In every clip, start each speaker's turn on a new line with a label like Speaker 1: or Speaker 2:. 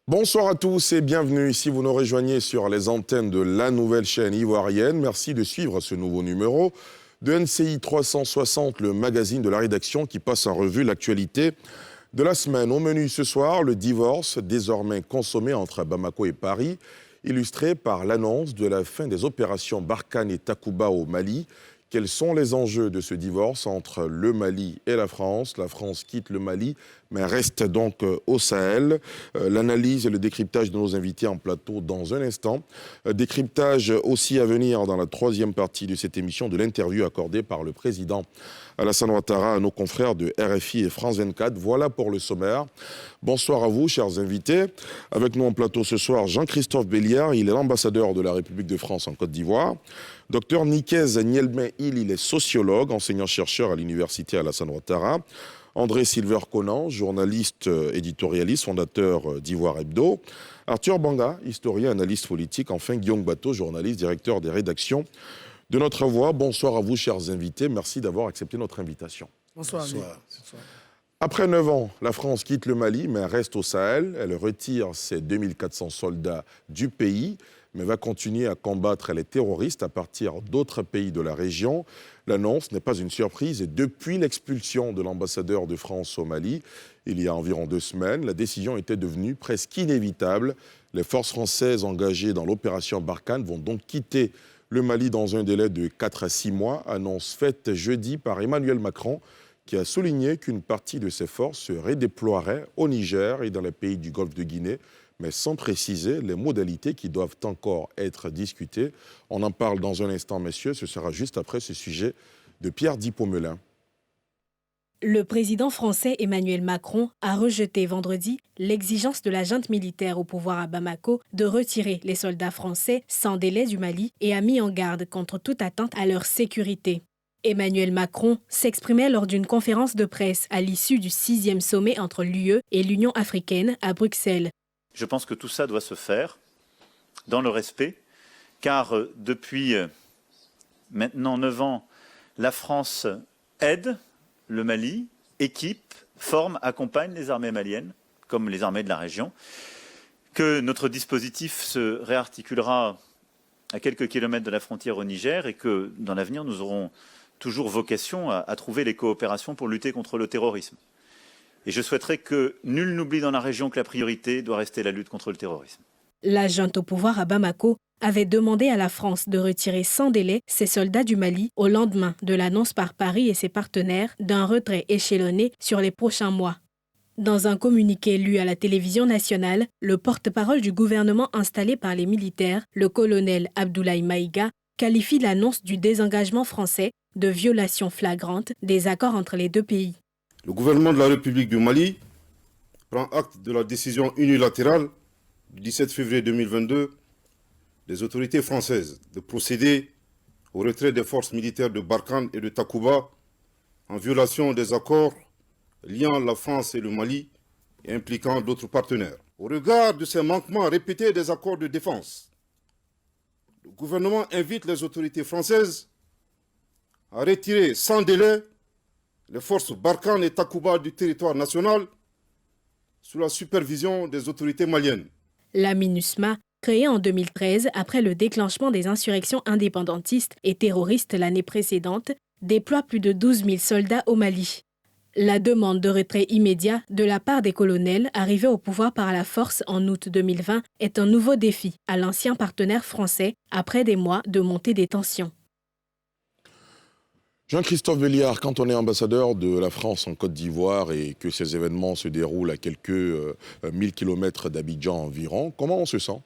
Speaker 1: Bonsoir à tous et bienvenue. Si vous nous rejoignez sur les antennes de la nouvelle chaîne ivoirienne, merci de suivre ce nouveau numéro de NCI 360, le magazine de la rédaction qui passe en revue l'actualité de la semaine. Au menu ce soir, le divorce désormais consommé entre Bamako et Paris, illustré par l'annonce de la fin des opérations Barkhane et Takuba au Mali. Quels sont les enjeux de ce divorce entre le Mali et la France? La France quitte le Mali, mais reste donc au Sahel. L'analyse et le décryptage de nos invités en plateau dans un instant. Décryptage aussi à venir dans la troisième partie de cette émission de l'interview accordée par le président Alassane Ouattara à nos confrères de RFI et France 24. Voilà pour le sommaire. Bonsoir à vous, chers invités. Avec nous en plateau ce soir, Jean-Christophe Béliard. Il est l'ambassadeur de la République de France en Côte d'Ivoire. Docteur Nikez Nielmen-Il, il est sociologue, enseignant-chercheur à l'université Alassane Ouattara. André Silver-Conan, journaliste éditorialiste, fondateur d'Ivoire Hebdo. Arthur Banga, historien, analyste politique. Enfin, Guillaume Bateau, journaliste, directeur des rédactions de Notre Voix. Bonsoir à vous, chers invités. Merci d'avoir accepté notre invitation.
Speaker 2: Bonsoir.
Speaker 3: Bonsoir.
Speaker 1: Après 9 ans, la France quitte le Mali, mais reste au Sahel. Elle retire ses 2400 soldats du pays, mais va continuer à combattre les terroristes à partir d'autres pays de la région. L'annonce n'est pas une surprise et depuis l'expulsion de l'ambassadeur de France au Mali, il y a environ 2 semaines, la décision était devenue presque inévitable. Les forces françaises engagées dans l'opération Barkhane vont donc quitter le Mali dans un délai de 4 à 6 mois, annonce faite jeudi par Emmanuel Macron, qui a souligné qu'une partie de ses forces se redéploierait au Niger et dans les pays du Golfe de Guinée, mais sans préciser les modalités qui doivent encore être discutées. On en parle dans un instant, messieurs. Ce sera juste après ce sujet de Pierre Di-Pomelin.
Speaker 4: Le président français Emmanuel Macron a rejeté vendredi l'exigence de la junte militaire au pouvoir à Bamako de retirer les soldats français sans délai du Mali et a mis en garde contre toute atteinte à leur sécurité. Emmanuel Macron s'exprimait lors d'une conférence de presse à l'issue du 6e sommet entre l'UE et l'Union africaine à Bruxelles.
Speaker 5: Je pense que tout ça doit se faire dans le respect, car depuis maintenant 9 ans, la France aide le Mali, équipe, forme, accompagne les armées maliennes, comme les armées de la région, que notre dispositif se réarticulera à quelques kilomètres de la frontière au Niger et que dans l'avenir, nous aurons toujours vocation à trouver les coopérations pour lutter contre le terrorisme. Et je souhaiterais que nul n'oublie dans la région que la priorité doit rester la lutte contre le terrorisme.
Speaker 4: La junte au pouvoir à Bamako avait demandé à la France de retirer sans délai ses soldats du Mali au lendemain de l'annonce par Paris et ses partenaires d'un retrait échelonné sur les prochains mois. Dans un communiqué lu à la télévision nationale, le porte-parole du gouvernement installé par les militaires, le colonel Abdoulaye Maïga, qualifie l'annonce du désengagement français de violation flagrante des accords entre les deux pays.
Speaker 3: Le gouvernement de la République du Mali prend acte de la décision unilatérale du 17 février 2022 des autorités françaises de procéder au retrait des forces militaires de Barkhane et de Takuba en violation des accords liant la France et le Mali et impliquant d'autres partenaires. Au regard de ces manquements répétés des accords de défense, le gouvernement invite les autorités françaises à retirer sans délai les forces Barkhane et Takuba du territoire national sous la supervision des autorités maliennes.
Speaker 4: La MINUSMA, créée en 2013 après le déclenchement des insurrections indépendantistes et terroristes l'année précédente, déploie plus de 12 000 soldats au Mali. La demande de retrait immédiat de la part des colonels arrivés au pouvoir par la force en août 2020 est un nouveau défi à l'ancien partenaire français après des mois de montée des tensions.
Speaker 1: Jean-Christophe Béliard, quand on est ambassadeur de la France en Côte d'Ivoire et que ces événements se déroulent à quelques 1000 km d'Abidjan environ, comment on se sent?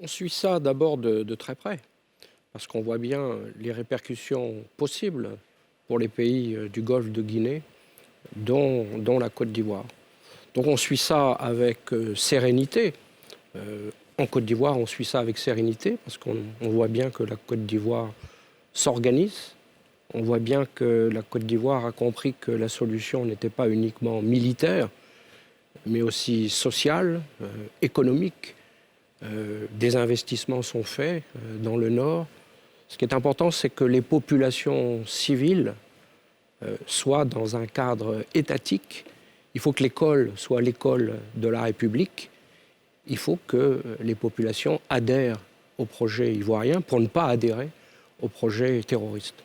Speaker 2: On suit ça d'abord de très près, parce qu'on voit bien les répercussions possibles pour les pays du Golfe de Guinée, dont la Côte d'Ivoire. Donc on suit ça avec sérénité. En Côte d'Ivoire, on suit ça avec sérénité, parce qu'on voit bien que la Côte d'Ivoire s'organise. On voit bien que la Côte d'Ivoire a compris que la solution n'était pas uniquement militaire, mais aussi sociale, économique. Des investissements sont faits dans le Nord. Ce qui est important, c'est que les populations civiles soient dans un cadre étatique. Il faut que l'école soit l'école de la République il faut que les populations adhèrent au projet ivoirien pour ne pas adhérer au projet terroriste.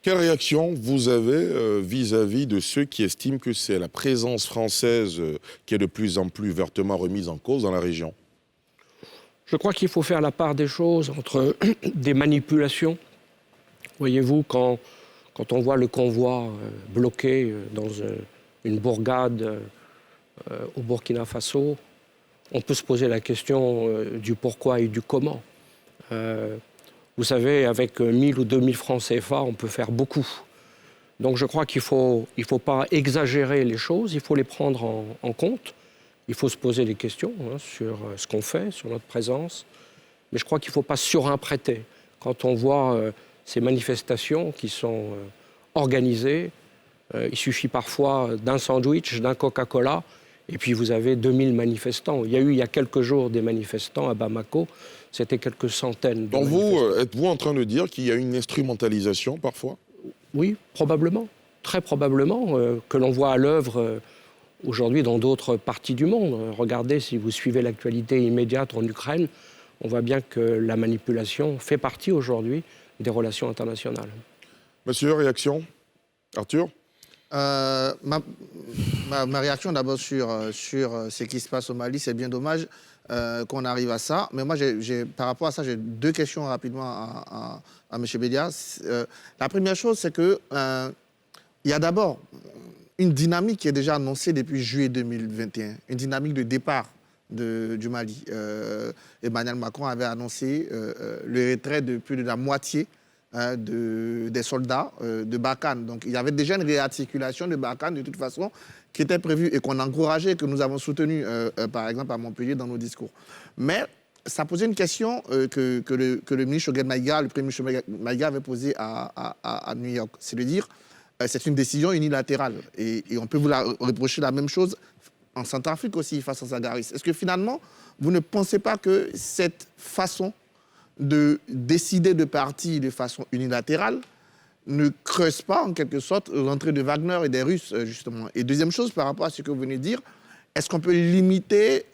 Speaker 1: Quelle réaction vous avez vis-à-vis de ceux qui estiment que c'est la présence française qui est de plus en plus vertement remise en cause dans la région?
Speaker 2: Je crois qu'il faut faire la part des choses entre des manipulations. Voyez-vous, quand on voit le convoi bloqué dans une bourgade au Burkina Faso, on peut se poser la question du pourquoi et du comment. Vous savez, avec 1000 ou 2000 francs CFA, on peut faire beaucoup. Donc je crois qu'il ne faut pas exagérer les choses, il faut les prendre en compte. Il faut se poser des questions sur ce qu'on fait, sur notre présence. Mais je crois qu'il ne faut pas surimprêter. Quand on voit ces manifestations qui sont organisées, il suffit parfois d'un sandwich, d'un Coca-Cola, et puis vous avez 2000 manifestants. Il y a quelques jours des manifestants à Bamako, c'était quelques centaines de
Speaker 1: Donc
Speaker 2: manifestants.
Speaker 1: êtes-vous en train de dire qu'il y a une instrumentalisation parfois?
Speaker 2: Oui, probablement, très probablement, que l'on voit à l'œuvre aujourd'hui dans d'autres parties du monde. Regardez, si vous suivez l'actualité immédiate en Ukraine, on voit bien que la manipulation fait partie aujourd'hui des relations internationales.
Speaker 1: Monsieur, réaction? Arthur?
Speaker 6: Ma réaction d'abord sur ce qui se passe au Mali, c'est bien dommage qu'on arrive à ça. Mais moi, par rapport à ça, j'ai deux questions rapidement à M. Bédia. La première chose, c'est qu'il y a d'abord une dynamique qui est déjà annoncée depuis juillet 2021, une dynamique de départ du Mali. Emmanuel Macron avait annoncé le retrait de plus de la moitié des soldats de Barkhane. Donc il y avait déjà une réarticulation de Barkhane de toute façon qui était prévue et qu'on encourageait, que nous avons soutenu par exemple à Montpellier dans nos discours. Mais ça posait une question que le ministre Choguel Maïga, le premier ministre Maïga avait posée à New York. C'est de dire c'est une décision unilatérale et on peut vous reprocher la même chose en Centrafrique aussi face à Zagaris. Est-ce que finalement vous ne pensez pas que cette façon de décider de partir de façon unilatérale ne creuse pas en quelque sorte l'entrée de Wagner et des Russes justement? Et deuxième chose par rapport à ce que vous venez de dire, est-ce qu'on peut limiter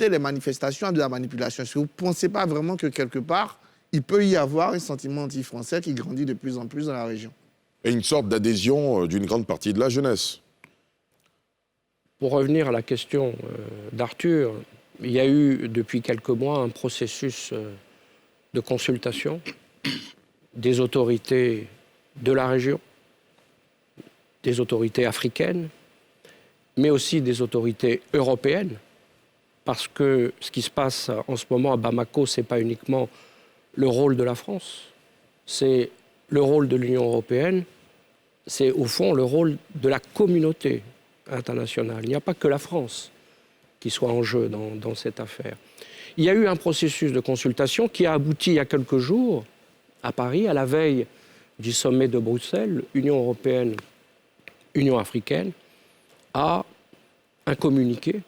Speaker 6: les manifestations à de la manipulation? Est-ce que vous ne pensez pas vraiment que quelque part il peut y avoir un sentiment anti-français qui grandit de plus en plus dans la région?
Speaker 1: Et une sorte d'adhésion d'une grande partie de la jeunesse.
Speaker 2: Pour revenir à la question d'Arthur, il y a eu depuis quelques mois un processus de consultation des autorités de la région, des autorités africaines, mais aussi des autorités européennes, parce que ce qui se passe en ce moment à Bamako, ce n'est pas uniquement le rôle de la France, c'est le rôle de l'Union européenne, c'est au fond le rôle de la communauté internationale. Il n'y a pas que la France qui soit en jeu dans cette affaire. Il y a eu un processus de consultation qui a abouti il y a quelques jours à Paris, à la veille du sommet de Bruxelles, Union européenne, Union africaine, à un communiqué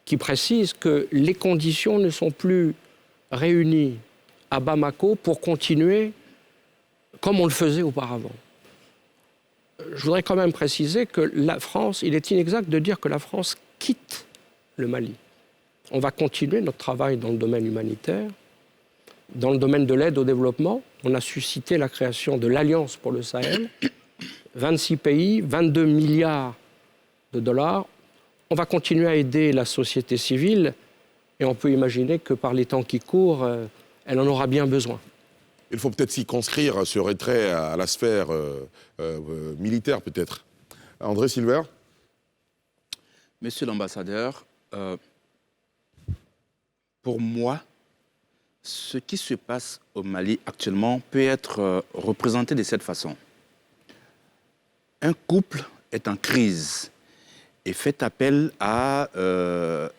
Speaker 2: qui précise que les conditions ne sont plus réunies à Bamako pour continuer comme on le faisait auparavant. Je voudrais quand même préciser que la France, il est inexact de dire que la France quitte le Mali. On va continuer notre travail dans le domaine humanitaire. Dans le domaine de l'aide au développement, on a suscité la création de l'Alliance pour le Sahel. 26 pays, 22 milliards de dollars. On va continuer à aider la société civile et on peut imaginer que par les temps qui courent, elle en aura bien besoin.
Speaker 1: Il faut peut-être circonscrire ce retrait à la sphère militaire, peut-être. André Silver?
Speaker 7: Monsieur l'ambassadeur, pour moi, ce qui se passe au Mali actuellement peut être représenté de cette façon. Un couple est en crise et fait appel à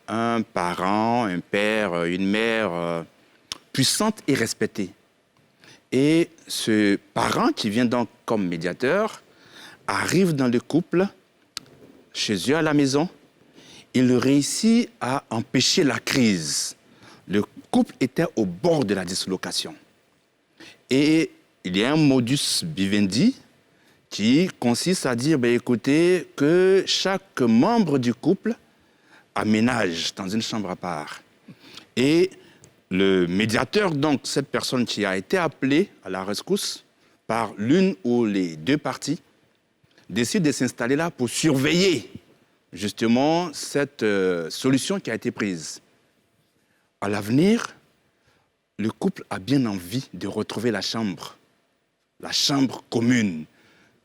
Speaker 7: un parent, un père, une mère puissante et respectée. Et ce parent qui vient donc comme médiateur arrive dans le couple, chez eux à la maison. Il réussit à empêcher la crise. Le couple était au bord de la dislocation. Et il y a un modus vivendi qui consiste à dire, écoutez, que chaque membre du couple aménage dans une chambre à part. Et le médiateur, donc cette personne qui a été appelée à la rescousse par l'une ou les deux parties, décide de s'installer là pour surveiller justement cette solution qui a été prise. À l'avenir, le couple a bien envie de retrouver la chambre commune.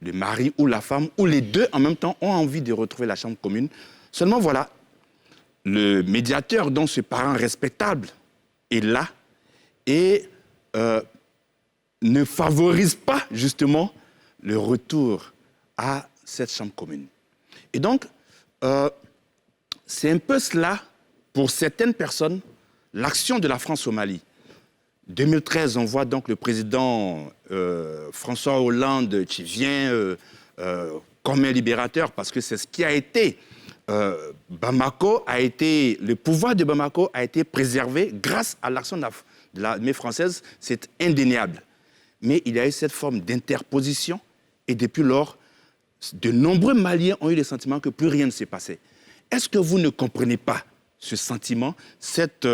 Speaker 7: Le mari ou la femme, ou les deux en même temps, ont envie de retrouver la chambre commune. Seulement voilà, le médiateur, donc ce parent respectable, est là et ne favorise pas justement le retour à cette chambre commune. Et donc, c'est un peu cela, pour certaines personnes, l'action de la France au Mali. 2013, on voit donc le président François Hollande qui vient comme un libérateur, parce que c'est ce qui a été. Le pouvoir de Bamako a été préservé grâce à l'action de l'armée française, c'est indéniable. Mais il y a eu cette forme d'interposition, et depuis lors, de nombreux Maliens ont eu le sentiment que plus rien ne s'est passé. Est-ce que vous ne comprenez pas ce sentiment, cette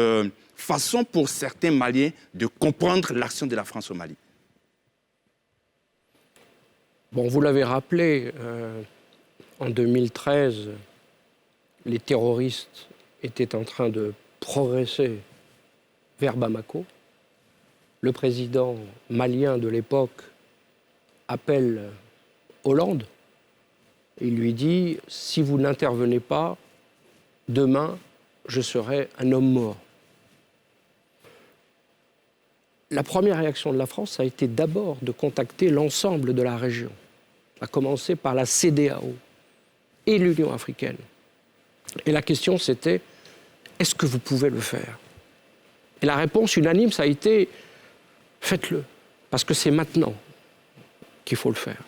Speaker 7: façon pour certains Maliens de comprendre l'action de la France au Mali?
Speaker 2: Bon, vous l'avez rappelé, en 2013, les terroristes étaient en train de progresser vers Bamako. Le président malien de l'époque appelle Hollande. Il lui dit « Si vous n'intervenez pas, demain, je serai un homme mort ». La première réaction de la France a été d'abord de contacter l'ensemble de la région, à commencer par la CEDEAO et l'Union africaine. Et la question c'était, est-ce que vous pouvez le faire? Et la réponse unanime, ça a été, faites-le, parce que c'est maintenant qu'il faut le faire.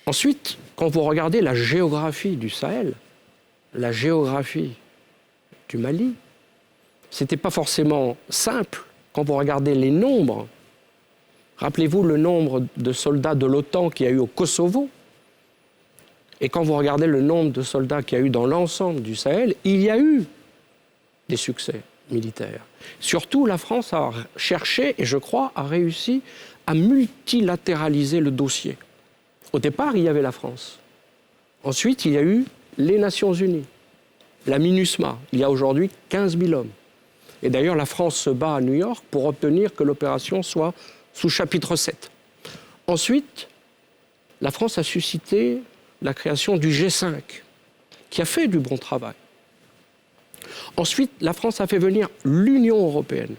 Speaker 2: Ensuite, quand vous regardez la géographie du Sahel, la géographie du Mali, c'était pas forcément simple. Quand vous regardez les nombres, rappelez-vous le nombre de soldats de l'OTAN qu'il y a eu au Kosovo, et quand vous regardez le nombre de soldats qu'il y a eu dans l'ensemble du Sahel, il y a eu des succès militaires. Surtout, la France a cherché, et je crois, a réussi à multilatéraliser le dossier. Au départ, il y avait la France. Ensuite, il y a eu les Nations Unies, la MINUSMA. Il y a aujourd'hui 15 000 hommes. Et d'ailleurs, la France se bat à New York pour obtenir que l'opération soit sous chapitre 7. Ensuite, la France a suscité la création du G5, qui a fait du bon travail. Ensuite, la France a fait venir l'Union européenne,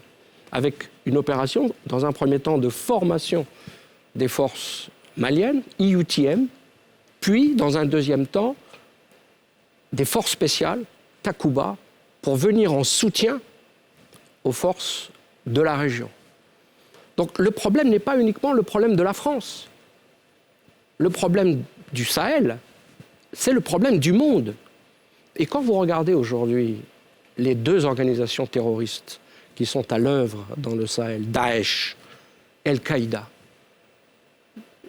Speaker 2: avec une opération, dans un premier temps, de formation des forces maliennes, IUTM, puis, dans un deuxième temps, des forces spéciales, Takuba, pour venir en soutien aux forces de la région. Donc le problème n'est pas uniquement le problème de la France. Le problème du Sahel, c'est le problème du monde. Et quand vous regardez aujourd'hui les deux organisations terroristes qui sont à l'œuvre dans le Sahel, Daesh, Al-Qaïda,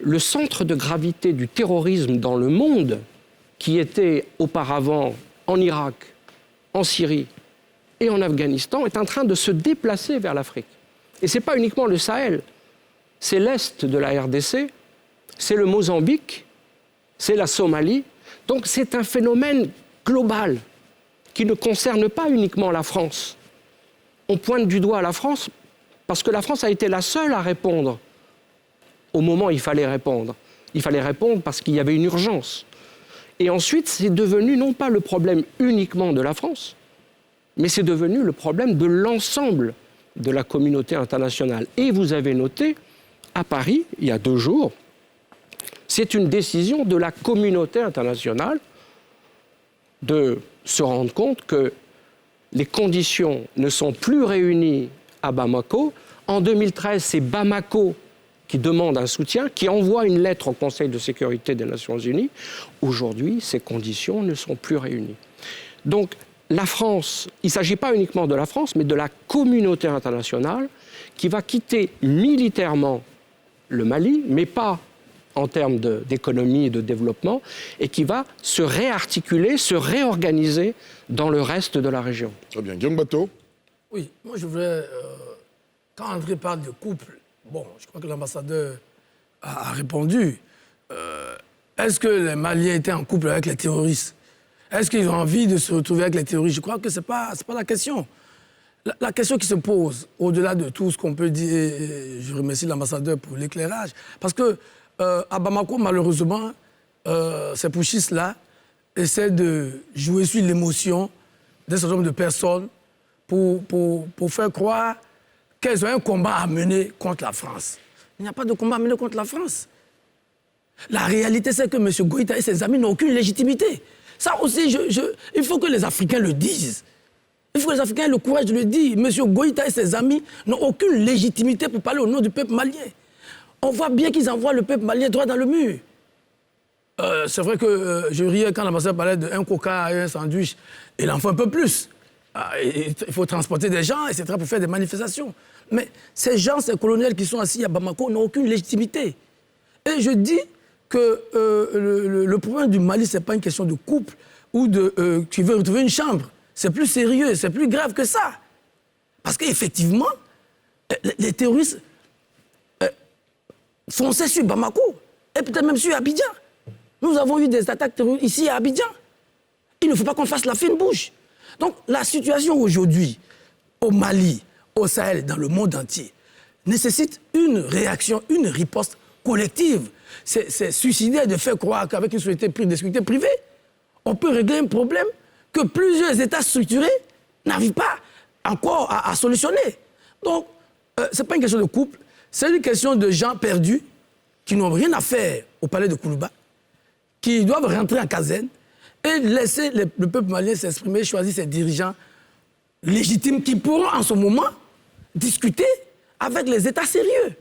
Speaker 2: le centre de gravité du terrorisme dans le monde, qui était auparavant en Irak, en Syrie et en Afghanistan, est en train de se déplacer vers l'Afrique. Et ce n'est pas uniquement le Sahel, c'est l'Est de la RDC, c'est le Mozambique, c'est la Somalie. Donc c'est un phénomène global qui ne concerne pas uniquement la France. On pointe du doigt la France parce que la France a été la seule à répondre au moment où il fallait répondre. Il fallait répondre parce qu'il y avait une urgence. Et ensuite, c'est devenu non pas le problème uniquement de la France, mais c'est devenu le problème de l'ensemble de la communauté internationale. Et vous avez noté, à Paris, il y a 2 jours, c'est une décision de la communauté internationale de se rendre compte que les conditions ne sont plus réunies à Bamako. En 2013, c'est Bamako qui demande un soutien, qui envoie une lettre au Conseil de sécurité des Nations Unies. Aujourd'hui, ces conditions ne sont plus réunies. Donc, la France, il ne s'agit pas uniquement de la France, mais de la communauté internationale qui va quitter militairement le Mali, mais pas en termes d'économie et de développement, et qui va se réarticuler, se réorganiser dans le reste de la région.
Speaker 1: Très bien. Guillaume Bateau.
Speaker 8: Oui, moi je voulais, quand André parle de couple, bon, je crois que l'ambassadeur a répondu. Est-ce que les Maliens étaient en couple avec les terroristes? Est-ce qu'ils ont envie de se retrouver avec les terroristes? Je crois que ce n'est pas la question. La question qui se pose, au-delà de tout ce qu'on peut dire, et je remercie l'ambassadeur pour l'éclairage, parce que à Bamako, malheureusement, ces putschistes-là essaient de jouer sur l'émotion d'un certain nombre de personnes pour faire croire qu'elles ont un combat à mener contre la France. Il n'y a pas de combat à mener contre la France. La réalité, c'est que M. Goïta et ses amis n'ont aucune légitimité. Ça aussi, il faut que les Africains le disent. Il faut que les Africains aient le courage de le dire. M. Goïta et ses amis n'ont aucune légitimité pour parler au nom du peuple malien. On voit bien qu'ils envoient le peuple malien droit dans le mur. C'est vrai que je riais quand l'ambassadeur parlait d'un coca et un sandwich. Il en faut un peu plus. Il faut transporter des gens, etc., pour faire des manifestations. Mais ces gens, ces colonels qui sont assis à Bamako, n'ont aucune légitimité. Et je dis que le problème du Mali, ce n'est pas une question de couple ou qui veut retrouver une chambre. C'est plus sérieux, c'est plus grave que ça. Parce qu'effectivement, les terroristes fonçaient sur Bamako et peut-être même sur Abidjan. Nous avons eu des attaques terroristes ici à Abidjan. Il ne faut pas qu'on fasse la fine bouche. Donc la situation aujourd'hui, au Mali, au Sahel, dans le monde entier, nécessite une réaction, une riposte collective. C'est suicidaire de faire croire qu'avec une société de sécurité privée, on peut régler un problème que plusieurs États structurés n'arrivent pas encore à solutionner. Donc, ce n'est pas une question de couple, c'est une question de gens perdus qui n'ont rien à faire au palais de Koulouba, qui doivent rentrer en caserne et laisser le peuple malien s'exprimer, choisir ses dirigeants légitimes qui pourront en ce moment discuter avec les États sérieux.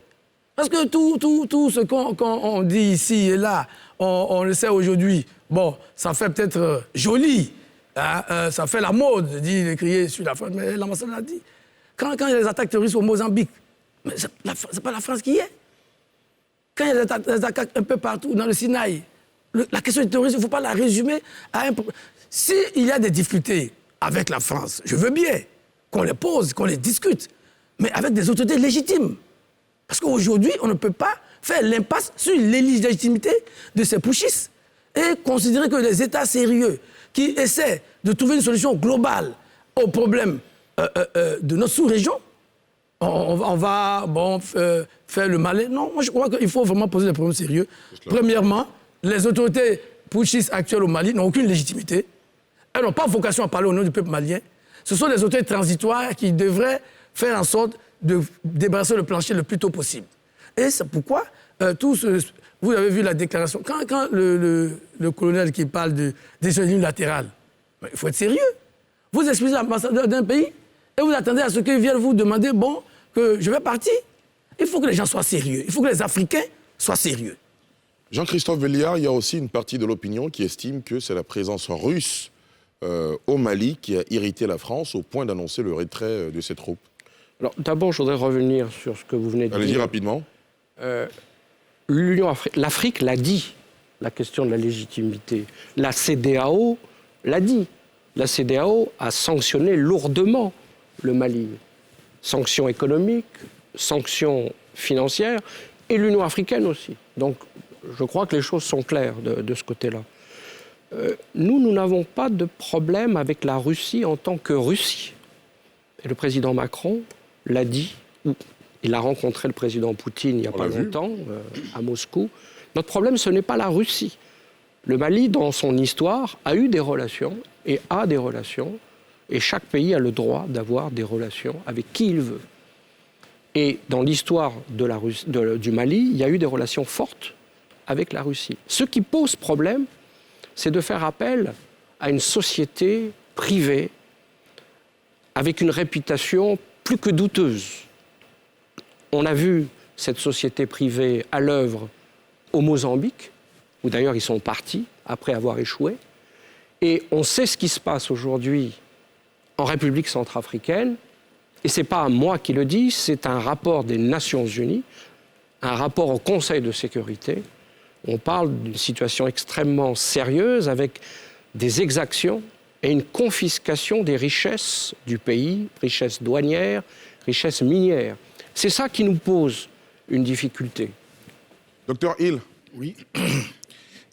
Speaker 8: Parce que tout ce qu'on dit ici et là, on le sait aujourd'hui, bon, ça fait peut-être joli, hein, ça fait la mode de crier sur la France, mais l'ambassadeur l'a dit. Quand il y a des attaques terroristes au Mozambique, mais c'est pas la France qui y est. Quand il y a des attaques un peu partout dans le Sinaï, la question du terrorisme, il ne faut pas la résumer à un problème. S'il y a des difficultés avec la France, je veux bien qu'on les pose, qu'on les discute, mais avec des autorités légitimes. Parce qu'aujourd'hui, on ne peut pas faire l'impasse sur l'illégitimité de ces putschistes et considérer que les États sérieux qui essaient de trouver une solution globale aux problèmes de notre sous-région, on va faire le malin. Non, moi je crois qu'il faut vraiment poser des problèmes sérieux. Premièrement, les autorités putschistes actuelles au Mali n'ont aucune légitimité. Elles n'ont pas vocation à parler au nom du peuple malien. Ce sont des autorités transitoires qui devraient faire en sorte de débarrasser le plancher le plus tôt possible. Et c'est pourquoi vous avez vu la déclaration. Quand le colonel qui parle de décision unilatérale, il faut être sérieux. Vous expliquez l'ambassadeur d'un pays et vous attendez à ce qu'il vienne vous demander, bon, que je vais partir. Il faut que les gens soient sérieux. Il faut que les Africains soient sérieux.
Speaker 1: Jean-Christophe Velliard, il y a aussi une partie de l'opinion qui estime que c'est la présence russe au Mali qui a irrité la France au point d'annoncer le retrait de ses troupes.
Speaker 2: Alors, d'abord, je voudrais revenir sur ce que vous venez de dire.
Speaker 1: Allez-y rapidement.
Speaker 2: L'Afrique l'a dit, la question de la légitimité. La CEDEAO l'a dit. La CEDEAO a sanctionné lourdement le Mali. Sanctions économiques, sanctions financières, et l'Union africaine aussi. Donc, je crois que les choses sont claires de ce côté-là. Nous n'avons pas de problème avec la Russie en tant que Russie. Et le président Macron l'a dit, il a rencontré le président Poutine il n'y a pas longtemps, à Moscou. Notre problème, ce n'est pas la Russie. Le Mali, dans son histoire, a eu des relations et a des relations, et chaque pays a le droit d'avoir des relations avec qui il veut. Et dans l'histoire du Mali, il y a eu des relations fortes avec la Russie. Ce qui pose problème, c'est de faire appel à une société privée avec une réputation plus que douteuse. On a vu cette société privée à l'œuvre au Mozambique, où d'ailleurs ils sont partis après avoir échoué, et on sait ce qui se passe aujourd'hui en République centrafricaine, et ce n'est pas moi qui le dis, c'est un rapport des Nations Unies, un rapport au Conseil de sécurité, On parle d'une situation extrêmement sérieuse avec des exactions et une confiscation des richesses du pays, richesses douanières, richesses minières. C'est ça qui nous pose une difficulté.
Speaker 1: Docteur Hill.
Speaker 9: Oui.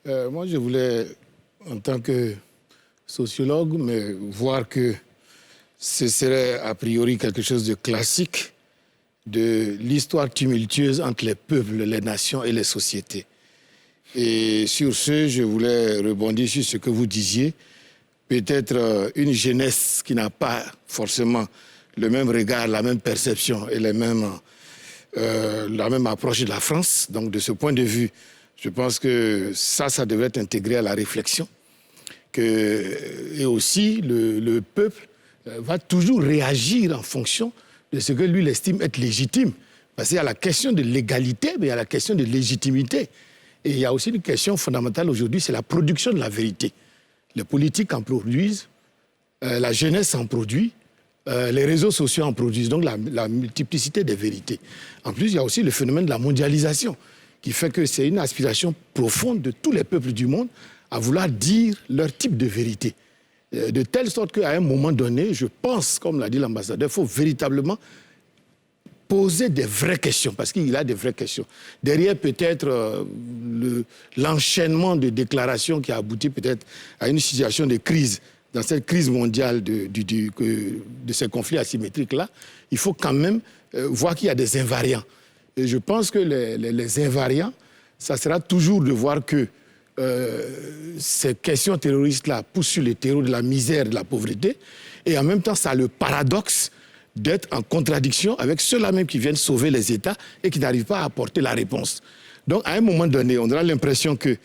Speaker 9: Moi, je voulais, en tant que sociologue, mais voir que ce serait a priori quelque chose de classique de l'histoire tumultueuse entre les peuples, les nations et les sociétés. Et sur ce, je voulais rebondir sur ce que vous disiez. Peut-être une jeunesse qui n'a pas forcément le même regard, la même perception et la même approche de la France. Donc, de ce point de vue, je pense que ça devrait être intégré à la réflexion. Et aussi, le peuple va toujours réagir en fonction de ce que lui estime être légitime. Parce qu'il y a la question de l'égalité, mais il y a la question de légitimité. Et il y a aussi une question fondamentale aujourd'hui, c'est la production de la vérité. Les politiques en produisent, la jeunesse en produit, les réseaux sociaux en produisent, donc la multiplicité des vérités. En plus, il y a aussi le phénomène de la mondialisation, qui fait que c'est une aspiration profonde de tous les peuples du monde à vouloir dire leur type de vérité. De telle sorte qu'à un moment donné, je pense, comme l'a dit l'ambassadeur, il faut véritablement poser des vraies questions, parce qu'il y a des vraies questions. Derrière peut-être l'enchaînement de déclarations qui a abouti peut-être à une situation de crise, dans cette crise mondiale de ces conflits asymétriques-là, il faut quand même voir qu'il y a des invariants. Et je pense que les invariants, ça sera toujours de voir que ces questions terroristes-là poussent sur le terreau de la misère, de la pauvreté, et en même temps, ça a le paradoxe d'être en contradiction avec ceux-là même qui viennent sauver les États et qui n'arrivent pas à apporter la réponse. Donc, à un moment donné, on aura l'impression que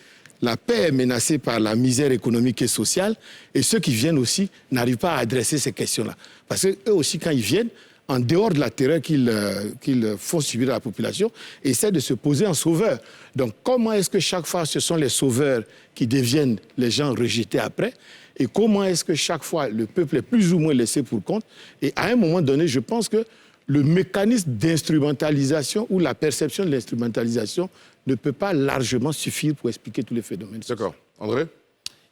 Speaker 9: la paix est menacée par la misère économique et sociale, et ceux qui viennent aussi n'arrivent pas à adresser ces questions-là. Parce qu'eux aussi, quand ils viennent, en dehors de la terreur qu'ils font subir à la population, essaient de se poser en sauveur. Donc, comment est-ce que chaque fois, ce sont les sauveurs qui deviennent les gens rejetés après? Et comment est-ce que chaque fois, le peuple est plus ou moins laissé pour compte? Et à un moment donné, je pense que le mécanisme d'instrumentalisation ou la perception de l'instrumentalisation ne peut pas largement suffire pour expliquer tous les phénomènes.
Speaker 1: D'accord. André?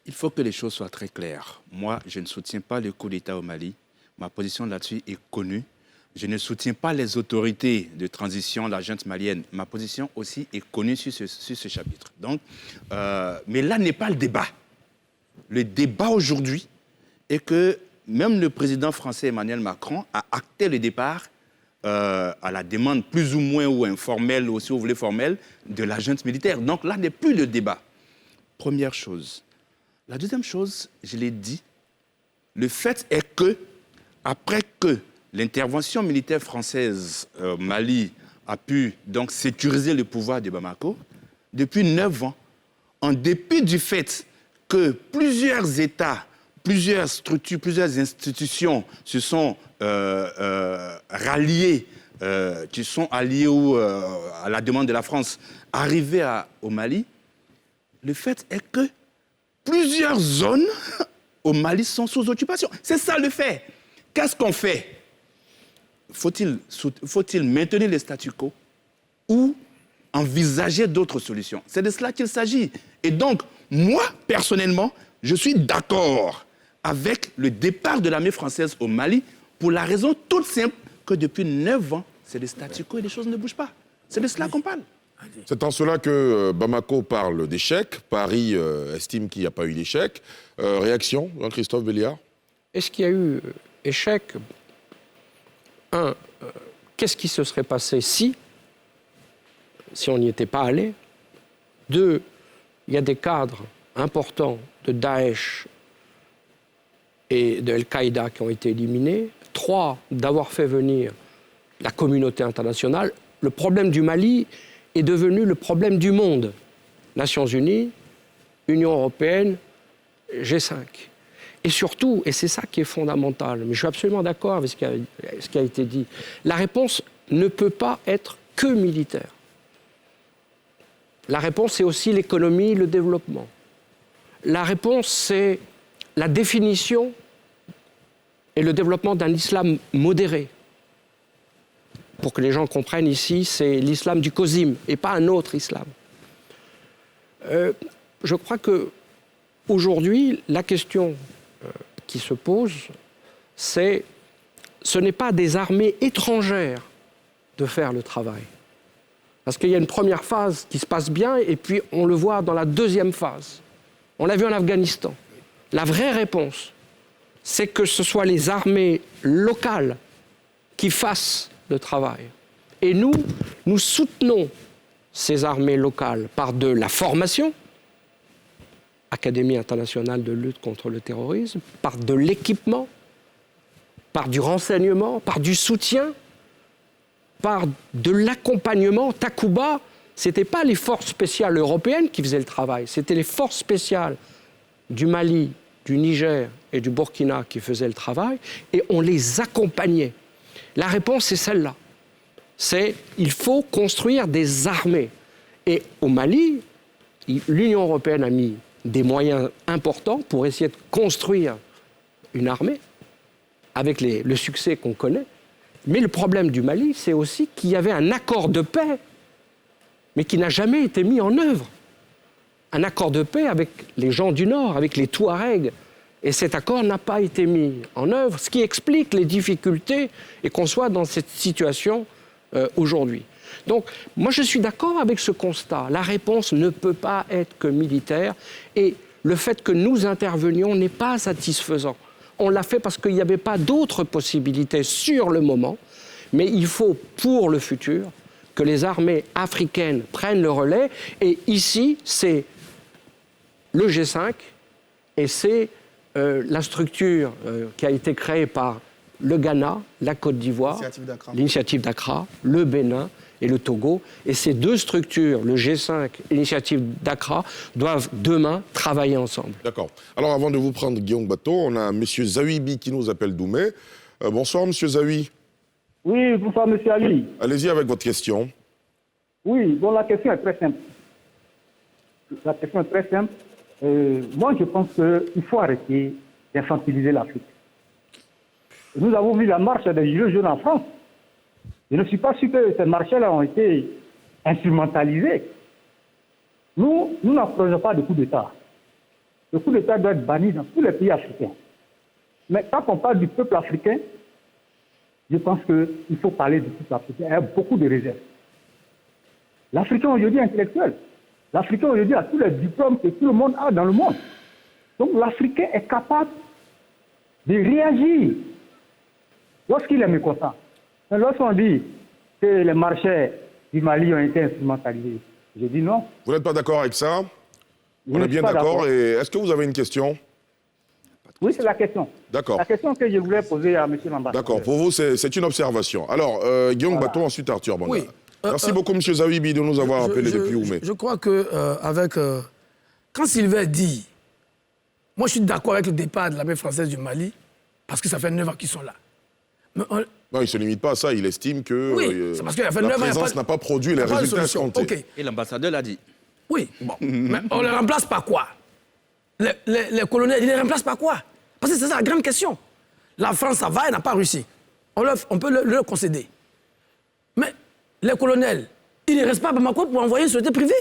Speaker 7: Il faut que les choses soient très claires. Moi, je ne soutiens pas le coup d'État au Mali. Ma position là-dessus est connue. Je ne soutiens pas les autorités de transition, la junte malienne. Ma position aussi est connue sur ce chapitre. Donc, mais là n'est pas le débat. Le débat aujourd'hui est que même le président français Emmanuel Macron a acté le départ à la demande plus ou moins ou informelle, ou si vous voulez formelle, de la junte militaire. Donc là n'est plus le débat. Première chose. La deuxième chose, je l'ai dit, le fait est que, après que l'intervention militaire française au Mali a pu donc sécuriser le pouvoir de Bamako, depuis 9 ans, en dépit du fait que plusieurs États, plusieurs structures, plusieurs institutions se sont ralliées, qui sont alliées à la demande de la France, arrivées au Mali, le fait est que plusieurs zones au Mali sont sous occupation. C'est ça le fait. Qu'est-ce qu'on fait? Faut-il maintenir le statu quo ou envisager d'autres solutions? C'est de cela qu'il s'agit. Et donc, moi, personnellement, je suis d'accord avec le départ de l'armée française au Mali pour la raison toute simple que depuis 9 ans, c'est le statu quo et les choses ne bougent pas. C'est de cela qu'on parle.
Speaker 1: C'est en cela que Bamako parle d'échec. Paris estime qu'il n'y a pas eu d'échec. Réaction, Jean-Christophe Béliard?
Speaker 2: Est-ce qu'il y a eu échec? Qu'est-ce qui se serait passé si on n'y était pas allé? 2, il y a des cadres importants de Daesh et de Al-Qaïda qui ont été éliminés. 3, d'avoir fait venir la communauté internationale. Le problème du Mali est devenu le problème du monde. Nations Unies, Union européenne, G5. Et surtout, et c'est ça qui est fondamental, mais je suis absolument d'accord avec ce qui a été dit, la réponse ne peut pas être que militaire. La réponse, c'est aussi l'économie, le développement. La réponse, c'est la définition et le développement d'un islam modéré. Pour que les gens comprennent ici, c'est l'islam du Kozim et pas un autre islam. Je crois que aujourd'hui, la question qui se pose, ce n'est pas des armées étrangères de faire le travail. Parce qu'il y a une première phase qui se passe bien, et puis on le voit dans la deuxième phase. On l'a vu en Afghanistan. La vraie réponse, c'est que ce soit les armées locales qui fassent le travail. Et nous soutenons ces armées locales par de la formation, Académie internationale de lutte contre le terrorisme, par de l'équipement, par du renseignement, par du soutien, par de l'accompagnement. Takuba, ce n'était pas les forces spéciales européennes qui faisaient le travail, c'était les forces spéciales du Mali, du Niger et du Burkina qui faisaient le travail, et on les accompagnait. La réponse est celle-là. Il faut construire des armées. Et au Mali, l'Union européenne a mis des moyens importants pour essayer de construire une armée, avec le succès qu'on connaît. Mais le problème du Mali, c'est aussi qu'il y avait un accord de paix, mais qui n'a jamais été mis en œuvre. Un accord de paix avec les gens du Nord, avec les Touaregs. Et cet accord n'a pas été mis en œuvre, ce qui explique les difficultés et qu'on soit dans cette situation aujourd'hui. Donc, moi, je suis d'accord avec ce constat. La réponse ne peut pas être que militaire, et le fait que nous intervenions n'est pas satisfaisant. On l'a fait parce qu'il n'y avait pas d'autres possibilités sur le moment, mais il faut, pour le futur, que les armées africaines prennent le relais. Et ici, c'est le G5 et c'est la structure qui a été créée par le Ghana, la Côte d'Ivoire, l'initiative d'Accra, le Bénin et le Togo. Et ces deux structures, le G5 et l'initiative d'Accra, doivent demain travailler ensemble.
Speaker 1: D'accord. Alors avant de vous prendre, Guillaume Bateau, on a M. Zawibi qui nous appelle d'Oumé. Bonsoir M. Zawi.
Speaker 10: Oui, bonsoir M. Ali.
Speaker 1: Allez-y avec votre question.
Speaker 10: Oui, bon, la question est très simple. Moi, je pense qu'il faut arrêter d'infantiliser l'Afrique. Nous avons vu la marche des Gilets jaunes en France. Je ne suis pas sûr que ces marches-là ont été instrumentalisées. Nous n'approchons pas de coup d'État. Le coup d'État doit être banni dans tous les pays africains. Mais quand on parle du peuple africain, je pense qu'il faut parler du peuple africain. Il y a beaucoup de réserves. L'Africain aujourd'hui est intellectuel. L'Africain aujourd'hui a tous les diplômes que tout le monde a dans le monde. Donc l'Africain est capable de réagir lorsqu'il est mécontent. Mais lorsqu'on dit que les marchés du Mali ont été instrumentalisés, je dis non.
Speaker 1: Vous n'êtes pas d'accord avec ça? On est bien d'accord. Et est-ce que vous avez une question?
Speaker 10: Oui, c'est la question.
Speaker 1: D'accord.
Speaker 10: La question que je voulais poser à M. l'ambassadeur.
Speaker 1: D'accord. Pour vous, c'est une observation. Alors, Guillaume Bateau, ensuite Arthur Bonda.
Speaker 8: Oui.
Speaker 1: Merci beaucoup, M. Zawibi, de nous avoir appelés depuis Oumé.
Speaker 8: Je crois que quand Sylvain dit, moi je suis d'accord avec le départ de l'armée française du Mali, parce que ça fait 9 ans qu'ils sont là. Mais
Speaker 1: non, il ne se limite pas à ça. Il estime que
Speaker 8: oui, c'est parce qu'il a fait
Speaker 1: la
Speaker 8: 9 ans,
Speaker 1: présence n'a pas produit les résultats escomptés.
Speaker 8: Okay.
Speaker 7: Et l'ambassadeur l'a dit.
Speaker 8: Oui, bon. Mais on les remplace par quoi? Les colonels, ils les remplacent par quoi? Parce que c'est ça la grande question. La France, ça va, elle n'a pas réussi. On peut le concéder. Mais les colonels, ils ne restent pas à Bamako pour envoyer une société privée.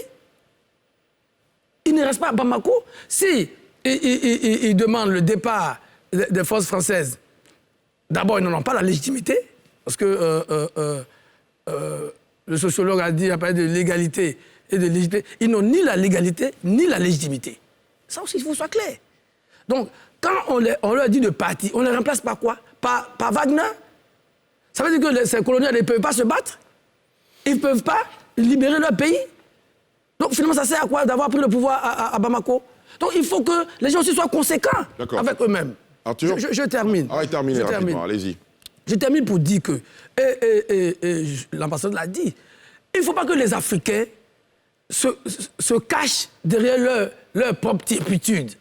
Speaker 8: Ils ne restent pas à Bamako. Si ils demandent le départ des forces françaises, d'abord, ils n'en ont pas la légitimité, parce que le sociologue a parlé de légalité et de légitimité. Ils n'ont ni la légalité, ni la légitimité. Ça aussi, il faut que ce soit clair. Donc, quand on leur dit de partir, on les remplace par quoi? Par Wagner? Ça veut dire que ces coloniaux ne peuvent pas se battre? Ils ne peuvent pas libérer leur pays? Donc, finalement, ça sert à quoi d'avoir pris le pouvoir à Bamako? Donc, il faut que les gens aussi soient conséquents avec eux-mêmes.
Speaker 1: Arthur,
Speaker 8: je termine.
Speaker 1: Terminez rapidement, allez-y.
Speaker 8: Je termine pour dire que, l'ambassadeur l'a dit, il ne faut pas que les Africains se cachent derrière leur propre turpitude.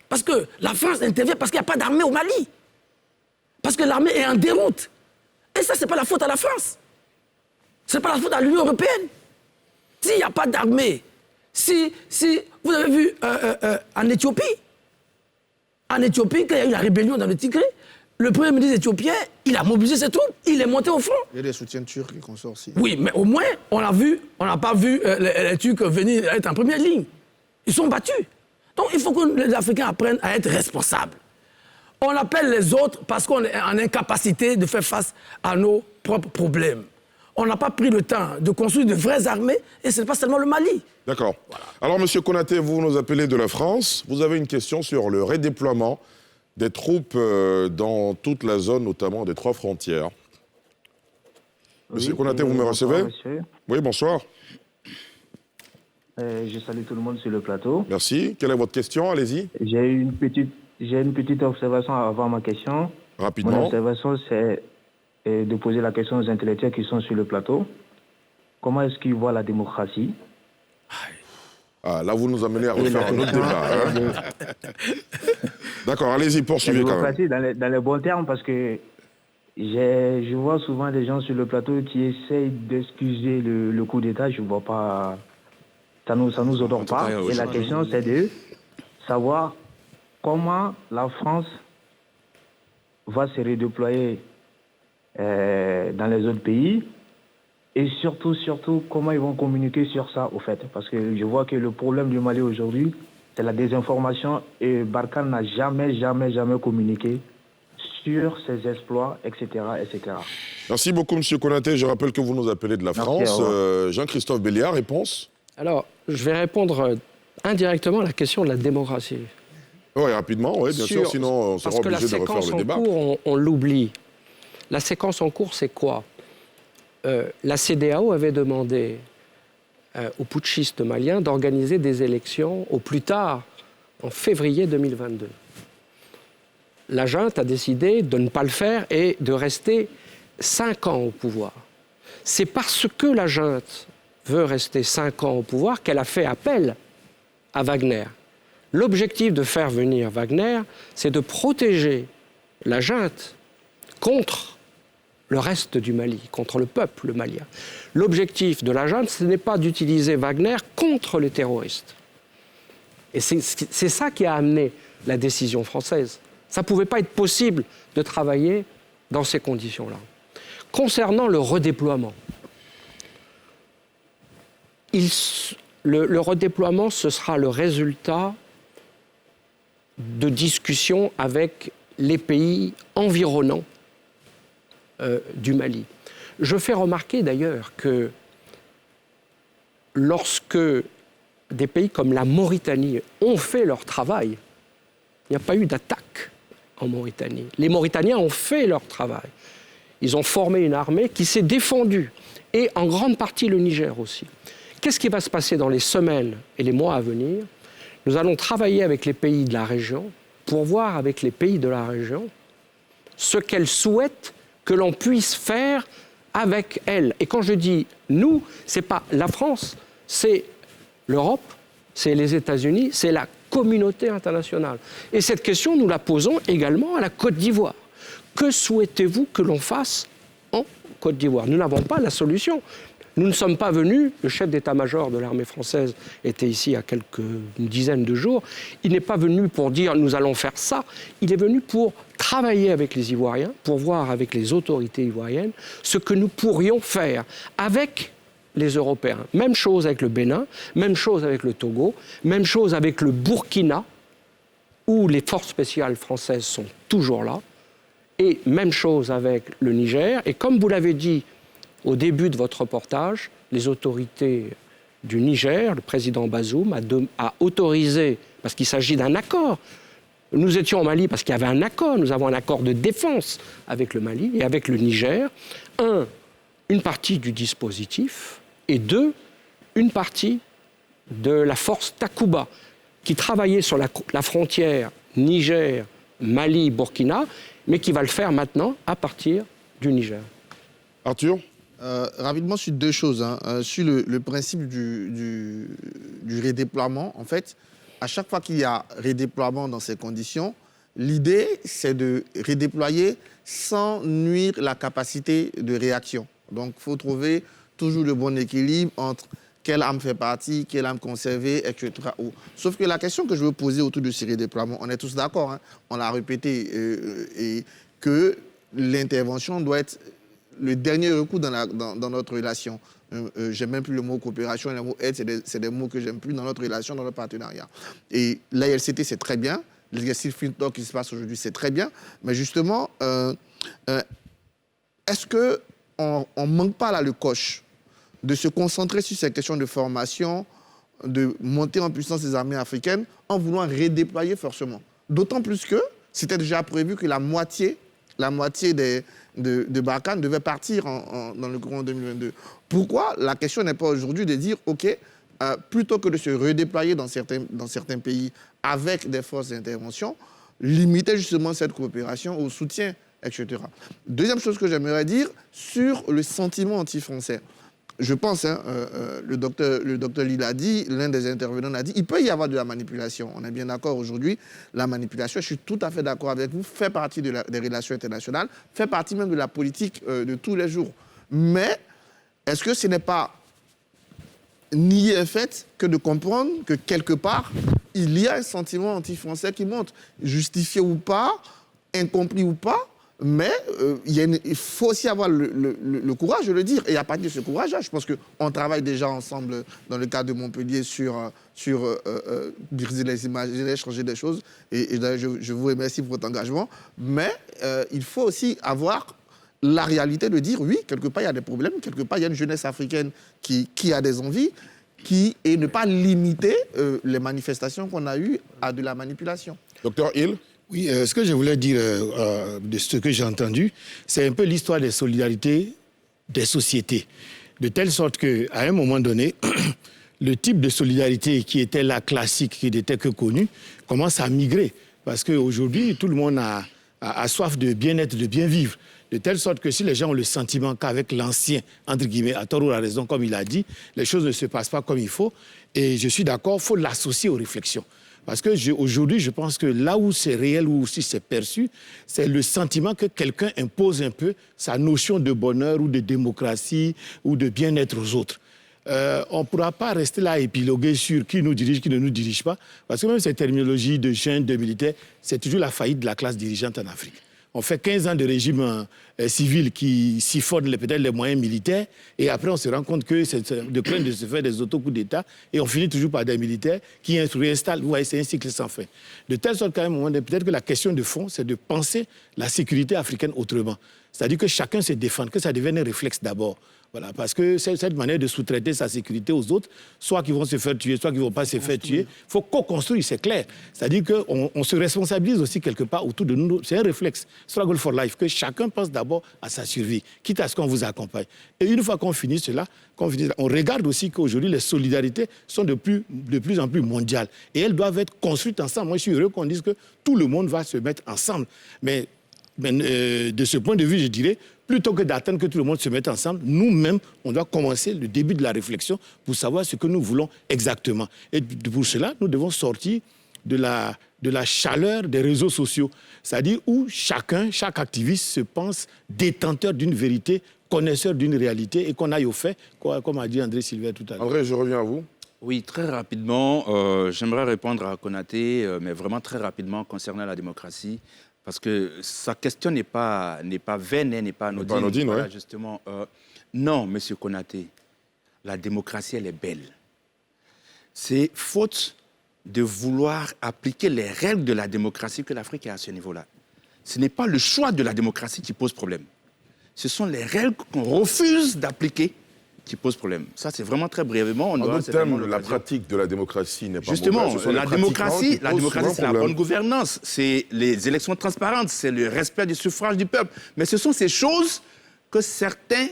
Speaker 8: Parce que la France intervient parce qu'il n'y a pas d'armée au Mali. Parce que l'armée est en déroute. Et ça, ce n'est pas la faute à la France. Ce n'est pas la faute à l'Union européenne. S'il n'y a pas d'armée, si vous avez vu en Éthiopie, quand il y a eu la rébellion dans le Tigré, le Premier ministre éthiopien, il a mobilisé ses troupes, il est monté au front.
Speaker 6: Il y a des soutiens turcs et consorts aussi.
Speaker 8: Oui, mais au moins, on n'a pas vu les Turcs venir être en première ligne. Ils sont battus. Donc, il faut que les Africains apprennent à être responsables. On appelle les autres parce qu'on est en incapacité de faire face à nos propres problèmes. On n'a pas pris le temps de construire de vraies armées, et ce n'est pas seulement le Mali.
Speaker 1: D'accord. Voilà. Alors, M. Konaté, vous nous appelez de la France. Vous avez une question sur le redéploiement des troupes dans toute la zone, notamment des 3 frontières. Monsieur Konaté, vous me recevez?
Speaker 11: Monsieur.
Speaker 1: Oui, bonsoir.
Speaker 11: Je salue tout le monde sur le plateau.
Speaker 1: Merci. Quelle est votre question? Allez-y.
Speaker 11: J'ai une petite observation avant ma question.
Speaker 1: Rapidement.
Speaker 11: Mon observation, c'est de poser la question aux intellectuels qui sont sur le plateau. Comment est-ce qu'ils voient la démocratie?
Speaker 1: Ah, là, vous nous amenez à refaire un autre débat. Hein. D'accord, allez-y, poursuivez quand même.
Speaker 11: La démocratie dans les bons termes, parce que je vois souvent des gens sur le plateau qui essayent d'excuser le coup d'État. Je ne vois pas... Ça nous honore pas. Et la question, c'est de savoir comment la France va se redéployer dans les autres pays. Et surtout, comment ils vont communiquer sur ça, au fait. Parce que je vois que le problème du Mali aujourd'hui, c'est la désinformation. Et Barkhane n'a jamais communiqué sur ses exploits, etc., etc.
Speaker 1: Merci beaucoup, M. Konaté. Je rappelle que vous nous appelez de la France. Jean-Christophe Béliard, réponse?
Speaker 2: Alors, je vais répondre indirectement à la question de la démocratie.
Speaker 1: Oui, rapidement, oui, bien sûr, sinon on sera obligé de refaire le débat.
Speaker 2: Parce que la séquence en cours, on l'oublie. La séquence en cours, c'est quoi? La CEDEAO avait demandé aux putschistes maliens d'organiser des élections au plus tard en février 2022. La junte a décidé de ne pas le faire et de rester 5 ans au pouvoir. C'est parce que la junte veut rester 5 ans au pouvoir qu'elle a fait appel à Wagner. L'objectif de faire venir Wagner, c'est de protéger la junte contre le reste du Mali, contre le peuple malien. L'objectif de la junte, ce n'est pas d'utiliser Wagner contre les terroristes. Et c'est ça qui a amené la décision française. Ça ne pouvait pas être possible de travailler dans ces conditions-là. Concernant le redéploiement, le redéploiement, ce sera le résultat de discussions avec les pays environnants du Mali. Je fais remarquer d'ailleurs que lorsque des pays comme la Mauritanie ont fait leur travail, il n'y a pas eu d'attaque en Mauritanie. Les Mauritaniens ont fait leur travail. Ils ont formé une armée qui s'est défendue, et en grande partie le Niger aussi. Qu'est-ce qui va se passer dans les semaines et les mois à venir? Nous allons travailler avec les pays de la région pour voir avec les pays de la région ce qu'elles souhaitent que l'on puisse faire avec elles. Et quand je dis nous, ce n'est pas la France, c'est l'Europe, c'est les États-Unis, c'est la communauté internationale. Et cette question, nous la posons également à la Côte d'Ivoire. Que souhaitez-vous que l'on fasse en Côte d'Ivoire? Nous n'avons pas la solution. Nous ne sommes pas venus, le chef d'état-major de l'armée française était ici il y a une dizaine de jours, il n'est pas venu pour dire nous allons faire ça, il est venu pour travailler avec les Ivoiriens, pour voir avec les autorités ivoiriennes ce que nous pourrions faire avec les Européens. Même chose avec le Bénin, même chose avec le Togo, même chose avec le Burkina, où les forces spéciales françaises sont toujours là, et même chose avec le Niger. Et comme vous l'avez dit au début de votre reportage, les autorités du Niger, le président Bazoum, a autorisé, parce qu'il s'agit d'un accord. Nous étions au Mali parce qu'il y avait un accord, nous avons un accord de défense avec le Mali et avec le Niger. Une partie du dispositif, et une partie de la force Takuba, qui travaillait sur la frontière Niger-Mali-Burkina, mais qui va le faire maintenant à partir du Niger.
Speaker 1: Arthur?
Speaker 6: Rapidement sur 2 choses. Sur le principe du redéploiement, en fait, à chaque fois qu'il y a redéploiement dans ces conditions, l'idée, c'est de redéployer sans nuire la capacité de réaction. Donc, il faut trouver toujours le bon équilibre entre quelle âme fait partie, quelle âme conserver, etc. Sauf que la question que je veux poser autour de ces redéploiements, on est tous d'accord, on l'a répété, et que l'intervention doit être le dernier recours dans notre relation. J'aime même plus le mot coopération et le mot aide, c'est des mots que j'aime plus dans notre relation, dans notre partenariat. Et l'ALCT, c'est très bien. L'exercice Flint qui se passe aujourd'hui, c'est très bien. Mais justement, est-ce qu'on ne manque pas là le coche de se concentrer sur ces questions de formation, de monter en puissance des armées africaines en voulant redéployer forcément? D'autant plus que c'était déjà prévu que la moitié de Barkhane devait partir dans le courant 2022. Pourquoi la question n'est pas aujourd'hui de dire, OK, plutôt que de se redéployer dans certains pays avec des forces d'intervention, limiter justement cette coopération au soutien, etc. Deuxième chose que j'aimerais dire, sur le sentiment anti-français. Je pense, le docteur Lille a dit, l'un des intervenants a dit, il peut y avoir de la manipulation. On est bien d'accord aujourd'hui, la manipulation, je suis tout à fait d'accord avec vous, fait partie des relations internationales, fait partie même de la politique de tous les jours. Mais est-ce que ce n'est pas nier un fait que de comprendre que quelque part, il y a un sentiment anti-français qui monte, justifié ou pas, incompris ou pas, mais il faut aussi avoir le courage de le dire. Et à partir de ce courage-là, je pense qu'on travaille déjà ensemble dans le cadre de Montpellier sur briser les imaginaires, changer des choses. Et d'ailleurs, je vous remercie pour votre engagement. Mais il faut aussi avoir la réalité de dire, oui, quelque part, il y a des problèmes, quelque part, il y a une jeunesse africaine qui a des envies, et ne pas limiter les manifestations qu'on a eues à de la manipulation.
Speaker 1: Docteur Hill?
Speaker 9: Oui, ce que je voulais dire de ce que j'ai entendu, c'est un peu l'histoire des solidarités des sociétés. De telle sorte qu'à un moment donné, le type de solidarité qui était là classique, qui n'était que connu, commence à migrer. Parce qu'aujourd'hui, tout le monde a soif de bien-être, de bien vivre. De telle sorte que si les gens ont le sentiment qu'avec l'ancien, entre guillemets, à tort ou à raison, comme il a dit, les choses ne se passent pas comme il faut, et je suis d'accord, il faut l'associer aux réflexions. Parce qu'aujourd'hui, je pense que là où c'est réel ou si c'est perçu, c'est le sentiment que quelqu'un impose un peu sa notion de bonheur ou de démocratie ou de bien-être aux autres. On ne pourra pas rester là à épiloguer sur qui nous dirige, qui ne nous dirige pas, parce que même cette terminologie de jeunes, de militaires, c'est toujours la faillite de la classe dirigeante en Afrique. On fait 15 ans de régime civil qui siphonne peut-être les moyens militaires, et après on se rend compte que c'est de crainte de se faire des auto-coups d'État, et on finit toujours par des militaires qui réinstallent. Vous voyez, c'est un cycle sans fin. De telle sorte qu'à un moment donné, peut-être que la question de fond, c'est de penser la sécurité africaine autrement. C'est-à-dire que chacun se défende, que ça devienne un réflexe d'abord. Voilà, parce que cette manière de sous-traiter sa sécurité aux autres, soit qu'ils vont se faire tuer, soit qu'ils ne vont pas se faire tuer, il faut co-construire, c'est clair. C'est-à-dire qu'on se responsabilise aussi quelque part autour de nous. C'est un réflexe, struggle for life, que chacun pense d'abord à sa survie, quitte à ce qu'on vous accompagne. Et une fois qu'on finit cela, on regarde aussi qu'aujourd'hui, les solidarités sont de plus en plus mondiales. Et elles doivent être construites ensemble. Moi, je suis heureux qu'on dise que tout le monde va se mettre ensemble. Mais de ce point de vue, je dirais, plutôt que d'attendre que tout le monde se mette ensemble, nous-mêmes, on doit commencer le début de la réflexion pour savoir ce que nous voulons exactement. Et pour cela, nous devons sortir de la chaleur des réseaux sociaux, c'est-à-dire où chaque activiste se pense détenteur d'une vérité, connaisseur d'une réalité, et qu'on aille au fait, comme a dit André Silver tout à l'heure.
Speaker 1: André, je reviens à vous.
Speaker 7: Oui, très rapidement, j'aimerais répondre à Konaté, mais vraiment très rapidement concernant la démocratie. Parce que sa question n'est pas vaine, n'est pas anodine. Voilà, justement. Non, M. Konaté, la démocratie, elle est belle. C'est faute de vouloir appliquer les règles de la démocratie que l'Afrique est à ce niveau-là. Ce n'est pas le choix de la démocratie qui pose problème. Ce sont les règles qu'on refuse d'appliquer qui pose problème. Ça, c'est vraiment très brièvement.
Speaker 1: En d'autres termes, la pratique de la démocratie n'est pas mauvaise.
Speaker 7: Justement, la démocratie, c'est la bonne gouvernance, c'est les élections transparentes, c'est le respect du suffrage du peuple. Mais ce sont ces choses que certains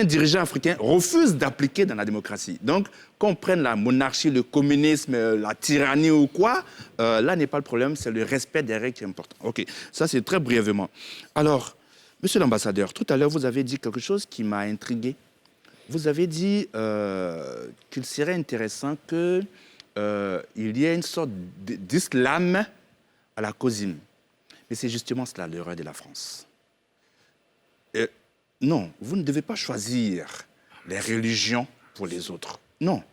Speaker 7: dirigeants africains refusent d'appliquer dans la démocratie. Donc, qu'on prenne la monarchie, le communisme, la tyrannie ou quoi, là n'est pas le problème, c'est le respect des règles qui est important. OK, ça c'est très brièvement. Alors, monsieur l'ambassadeur, tout à l'heure, vous avez dit quelque chose qui m'a intrigué. Vous avez dit qu'il serait intéressant qu'il y ait une sorte d'islam à la COSIM. Mais c'est justement cela l'erreur de la France. Non, vous ne devez pas choisir les religions pour les autres. Non.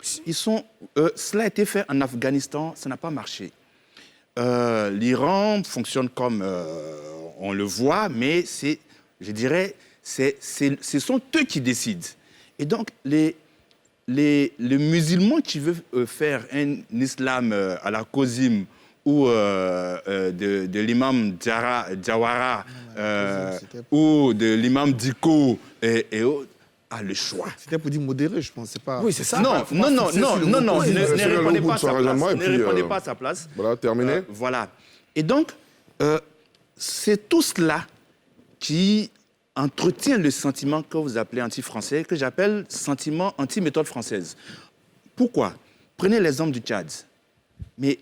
Speaker 7: Cela a été fait en Afghanistan, ça n'a pas marché. l'Iran fonctionne comme on le voit, mais je dirais, ce sont eux qui décident. Et donc, les musulmans qui veulent faire un islam à la Kozim ou de l'imam Jawara ou de l'imam Diko et autres, a le choix.
Speaker 6: C'était pour dire modéré, je pense. Pas...
Speaker 8: Oui, c'est ça.
Speaker 7: Non, ne répondez pas à sa place. Ne répondez pas à sa place.
Speaker 1: Voilà, terminé.
Speaker 7: Voilà. Et donc, c'est tout cela qui entretient le sentiment que vous appelez anti-français, que j'appelle sentiment anti-méthode française. Pourquoi? Prenez l'exemple du Tchad. Mais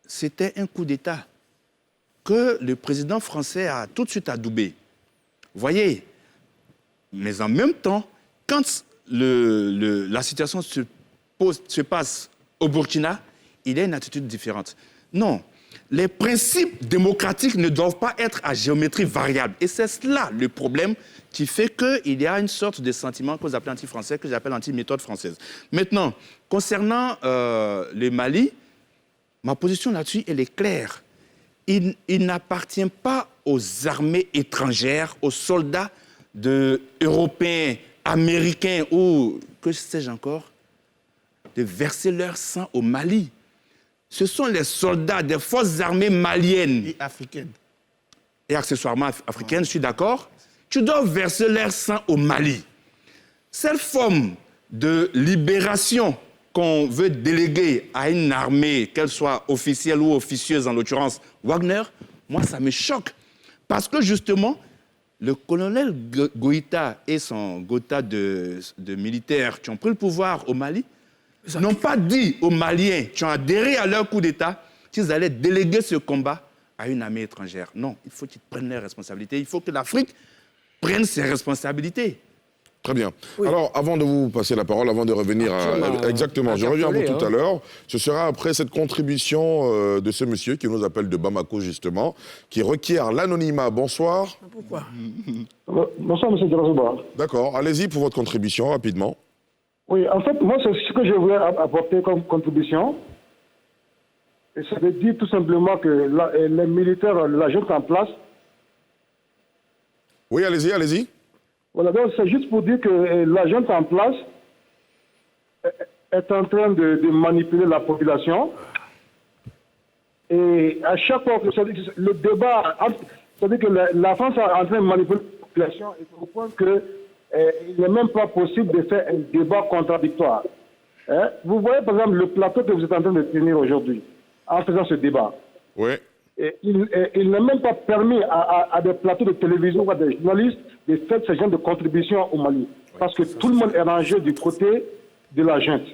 Speaker 7: c'était un coup d'État que le président français a tout de suite adoubé. Vous voyez? Mais en même temps, quand la situation se passe au Burkina, il y a une attitude différente. Non, les principes démocratiques ne doivent pas être à géométrie variable. Et c'est cela le problème qui fait qu'il y a une sorte de sentiment que vous appelez anti-français, que j'appelle anti-méthode française. Maintenant, concernant le Mali, ma position là-dessus, elle est claire. Il n'appartient pas aux armées étrangères, aux soldats européens, américains ou que sais-je encore, de verser leur sang au Mali. Ce sont les soldats des forces armées maliennes.
Speaker 6: Et africaines.
Speaker 7: Et accessoirement africaines, je suis d'accord. Tu dois verser leur sang au Mali. Cette forme de libération qu'on veut déléguer à une armée, qu'elle soit officielle ou officieuse, en l'occurrence Wagner, moi, ça me choque. Parce que justement, le colonel Goïta et son Gotha de militaires qui ont pris le pouvoir au Mali n'ont pas dit aux Maliens qui ont adhéré à leur coup d'État qu'ils allaient déléguer ce combat à une armée étrangère. Non, il faut qu'ils prennent leurs responsabilités. Il faut que l'Afrique prenne ses responsabilités.
Speaker 1: Très bien. Oui. Alors, avant de vous passer la parole, avant de revenir à... Exactement, je reviens à vous tout à l'heure. Ce sera après cette contribution de ce monsieur qui nous appelle de Bamako, justement, qui requiert l'anonymat. Bonsoir.
Speaker 8: Pourquoi?
Speaker 10: Bonsoir, M. Drazouba.
Speaker 1: D'accord, allez-y pour votre contribution, rapidement.
Speaker 10: Oui, en fait, moi, c'est ce que je voulais apporter comme contribution. Et ça veut dire tout simplement que les militaires, la junte en place...
Speaker 1: Oui, allez-y, allez-y.
Speaker 10: Voilà, donc c'est juste pour dire que la junte en place est en train de manipuler la population. Et à chaque fois que le débat, c'est-à-dire que la France est en train de manipuler la population au point qu'il n'est même pas possible de faire un débat contradictoire. Hein? Vous voyez par exemple le plateau que vous êtes en train de tenir aujourd'hui en faisant ce débat.
Speaker 1: Oui.
Speaker 10: Et il n'est même pas permis à des plateaux de télévision ou à des journalistes de faire ce genre de contribution au Mali. Parce que tout le monde est rangé du côté de la junte.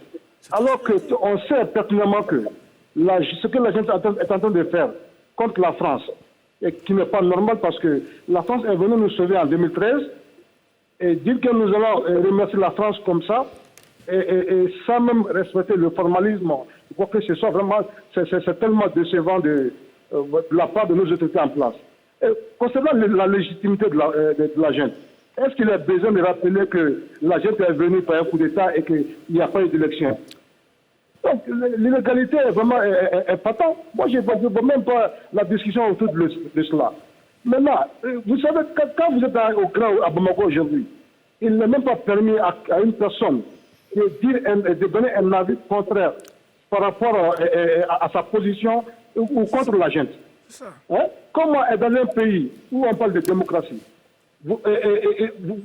Speaker 10: Alors qu'on sait pertinemment que ce que la junte est en train de faire contre la France, et qui n'est pas normal parce que la France est venue nous sauver en 2013, et dire que nous allons remercier la France comme ça, et sans même respecter le formalisme, pour que ce soit vraiment, c'est tellement décevant de la part de nos autorités en place. Et concernant la légitimité de la junte, est-ce qu'il y a besoin de rappeler que la junte est venue par un coup d'État et qu'il n'y a pas eu d'élection? Donc l'illégalité est vraiment patente. Moi, je ne vois même pas la discussion autour de cela. Maintenant, vous savez, quand vous êtes au Grand à Bamako aujourd'hui, il n'est même pas permis à une personne de donner un avis contraire par rapport à sa position ou contre la junte. Hein? Comment est dans un pays où on parle de démocratie, vous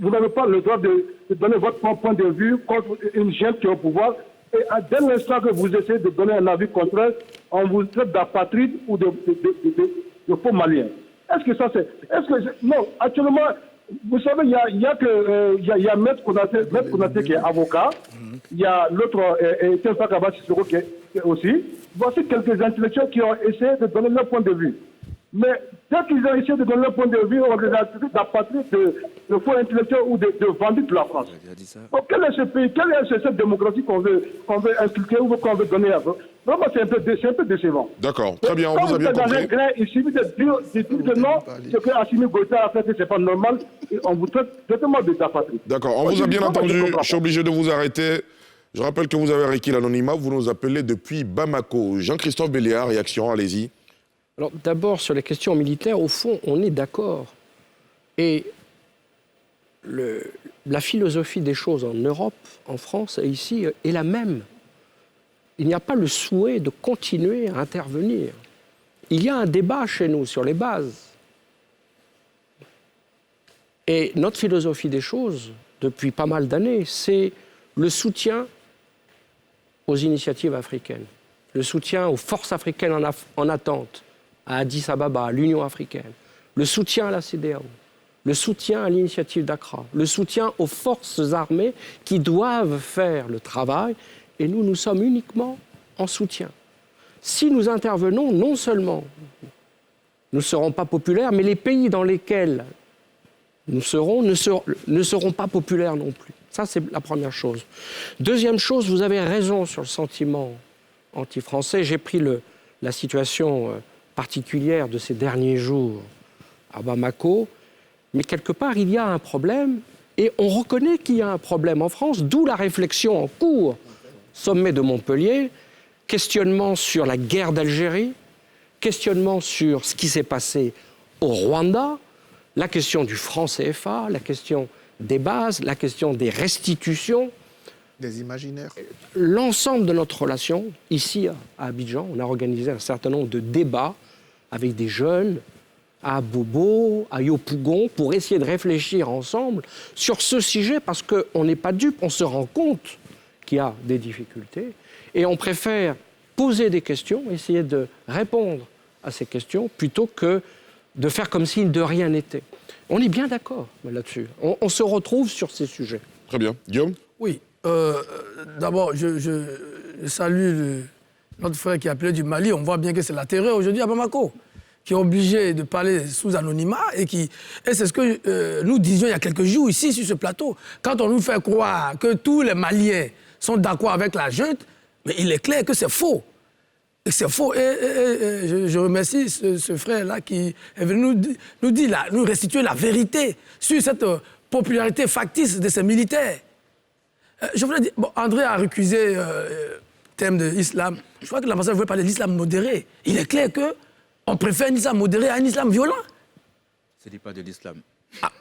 Speaker 10: n'avez pas le droit de donner votre point de vue contre une junte qui est au pouvoir, et dès l'instant que vous essayez de donner un avis contraire, on vous traite d'apatride ou de faux malien. Est-ce que ça c'est... Non, actuellement, vous savez, il y a Maître Konaté qui est avocat, il y a l'autre, Etienne Fakaba Sissoko qui est aussi. Voici quelques intellectuels qui ont essayé de donner leur point de vue. Mais dès qu'ils ont essayé de donner leur point de vue, on les a traités d'apatrides, de faux intellectuels ou de bandits de la France. Donc quel est ce pays, quelle est cette démocratie qu'on veut inculquer ou qu'on veut donner à vous? Vraiment, c'est un peu décevant.
Speaker 1: D'accord, très bien, on vous a bien compris.
Speaker 10: Il suffit de dire que non, ce que Assimi Goïta a fait, c'est pas normal, et on vous traite directement d'apatride.
Speaker 1: D'accord, on vous a bien entendu, je suis obligé de vous arrêter. Je rappelle que vous avez requis l'anonymat, vous nous appelez depuis Bamako. Jean-Christophe Béliard, réaction, allez-y.
Speaker 2: Alors d'abord, sur les questions militaires, au fond, on est d'accord. Et la philosophie des choses en Europe, en France et ici est la même. Il n'y a pas le souhait de continuer à intervenir. Il y a un débat chez nous sur les bases. Et notre philosophie des choses, depuis pas mal d'années, c'est le soutien aux initiatives africaines, le soutien aux forces africaines en attente, à Addis Ababa, à l'Union africaine, le soutien à la CEDEAO, le soutien à l'initiative d'Accra, le soutien aux forces armées qui doivent faire le travail, et nous sommes uniquement en soutien. Si nous intervenons, non seulement nous ne serons pas populaires, mais les pays dans lesquels nous serons ne seront pas populaires non plus. Ça, c'est la première chose. Deuxième chose, vous avez raison sur le sentiment anti-français. J'ai pris la situation particulière de ces derniers jours à Bamako, mais quelque part, il y a un problème, et on reconnaît qu'il y a un problème en France, d'où la réflexion en cours, sommet de Montpellier, questionnement sur la guerre d'Algérie, questionnement sur ce qui s'est passé au Rwanda, la question du franc CFA, la question des bases, la question des restitutions.
Speaker 6: Des imaginaires.
Speaker 2: L'ensemble de notre relation, ici à Abidjan, on a organisé un certain nombre de débats avec des jeunes, à Bobo, à Yopougon, pour essayer de réfléchir ensemble sur ce sujet, parce qu'on n'est pas dupe, on se rend compte qu'il y a des difficultés, et on préfère poser des questions, essayer de répondre à ces questions, plutôt que de faire comme si de rien n'était. On est bien d'accord là-dessus. On se retrouve sur ces sujets.
Speaker 1: Très bien. Guillaume ?
Speaker 8: Oui. D'abord, je salue notre frère qui a appelé du Mali. On voit bien que c'est la terreur aujourd'hui à Bamako, qui est obligé de parler sous anonymat. Et c'est ce que nous disions il y a quelques jours ici, sur ce plateau. Quand on nous fait croire que tous les Maliens sont d'accord avec la junte, mais il est clair que c'est faux. Et c'est faux. Et je remercie ce frère-là qui est venu nous restituer la vérité sur cette popularité factice de ces militaires. Je voulais dire, bon, André a récusé le thème de l'islam. Je crois que l'ambassadeur voulait parler de l'islam modéré. Il est clair qu'on préfère un islam modéré à un islam violent.
Speaker 7: Ce n'est pas de l'islam.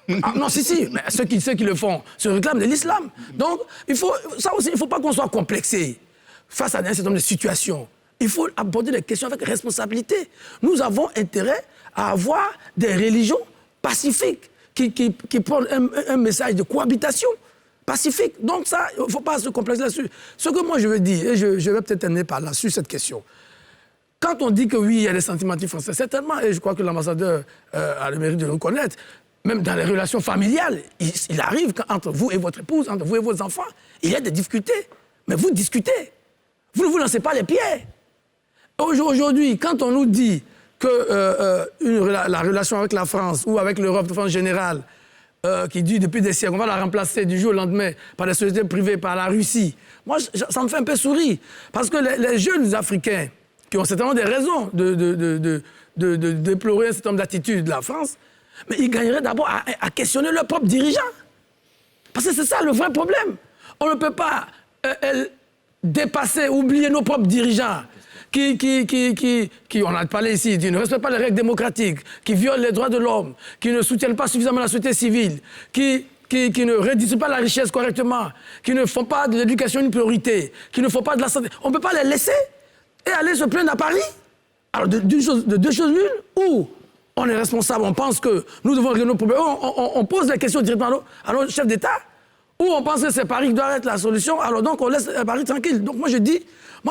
Speaker 8: Non, si, mais ceux qui le font se réclament de l'islam. Donc, il ne faut pas qu'on soit complexé face à un certain nombre de situations. Il faut aborder les questions avec responsabilité. Nous avons intérêt à avoir des religions pacifiques qui prennent un message de cohabitation pacifique. Donc ça, il ne faut pas se complexer là-dessus. Ce que moi je veux dire, et je vais peut-être terminer par là, sur cette question. Quand on dit que oui, il y a des sentiments anti-français, certainement, et je crois que l'ambassadeur a le mérite de le reconnaître, même dans les relations familiales, il arrive qu'entre vous et votre épouse, entre vous et vos enfants, il y a des difficultés. Mais vous discutez. Vous ne vous lancez pas les pierres. Aujourd'hui, quand on nous dit que la relation avec la France ou avec l'Europe de façon générale, qui dure depuis des siècles, on va la remplacer du jour au lendemain par des sociétés privées, par la Russie, moi, ça me fait un peu sourire. Parce que les jeunes Africains, qui ont certainement des raisons de déplorer un certain nombre d'attitudes de la France, mais ils gagneraient d'abord à questionner leurs propres dirigeants. Parce que c'est ça le vrai problème. On ne peut pas dépasser, oublier nos propres dirigeants qui, on a parlé ici, qui ne respectent pas les règles démocratiques, qui violent les droits de l'homme, qui ne soutiennent pas suffisamment la société civile, qui ne redistribuent pas la richesse correctement, qui ne font pas de l'éducation une priorité, qui ne font pas de la santé. On ne peut pas les laisser et aller se plaindre à Paris. Alors, de deux choses l'une, ou on est responsable, on pense que nous devons régler nos problèmes, on pose la question directement à nos chefs d'État, ou on pense que c'est Paris qui doit être la solution, alors donc on laisse Paris tranquille. Donc moi je dis,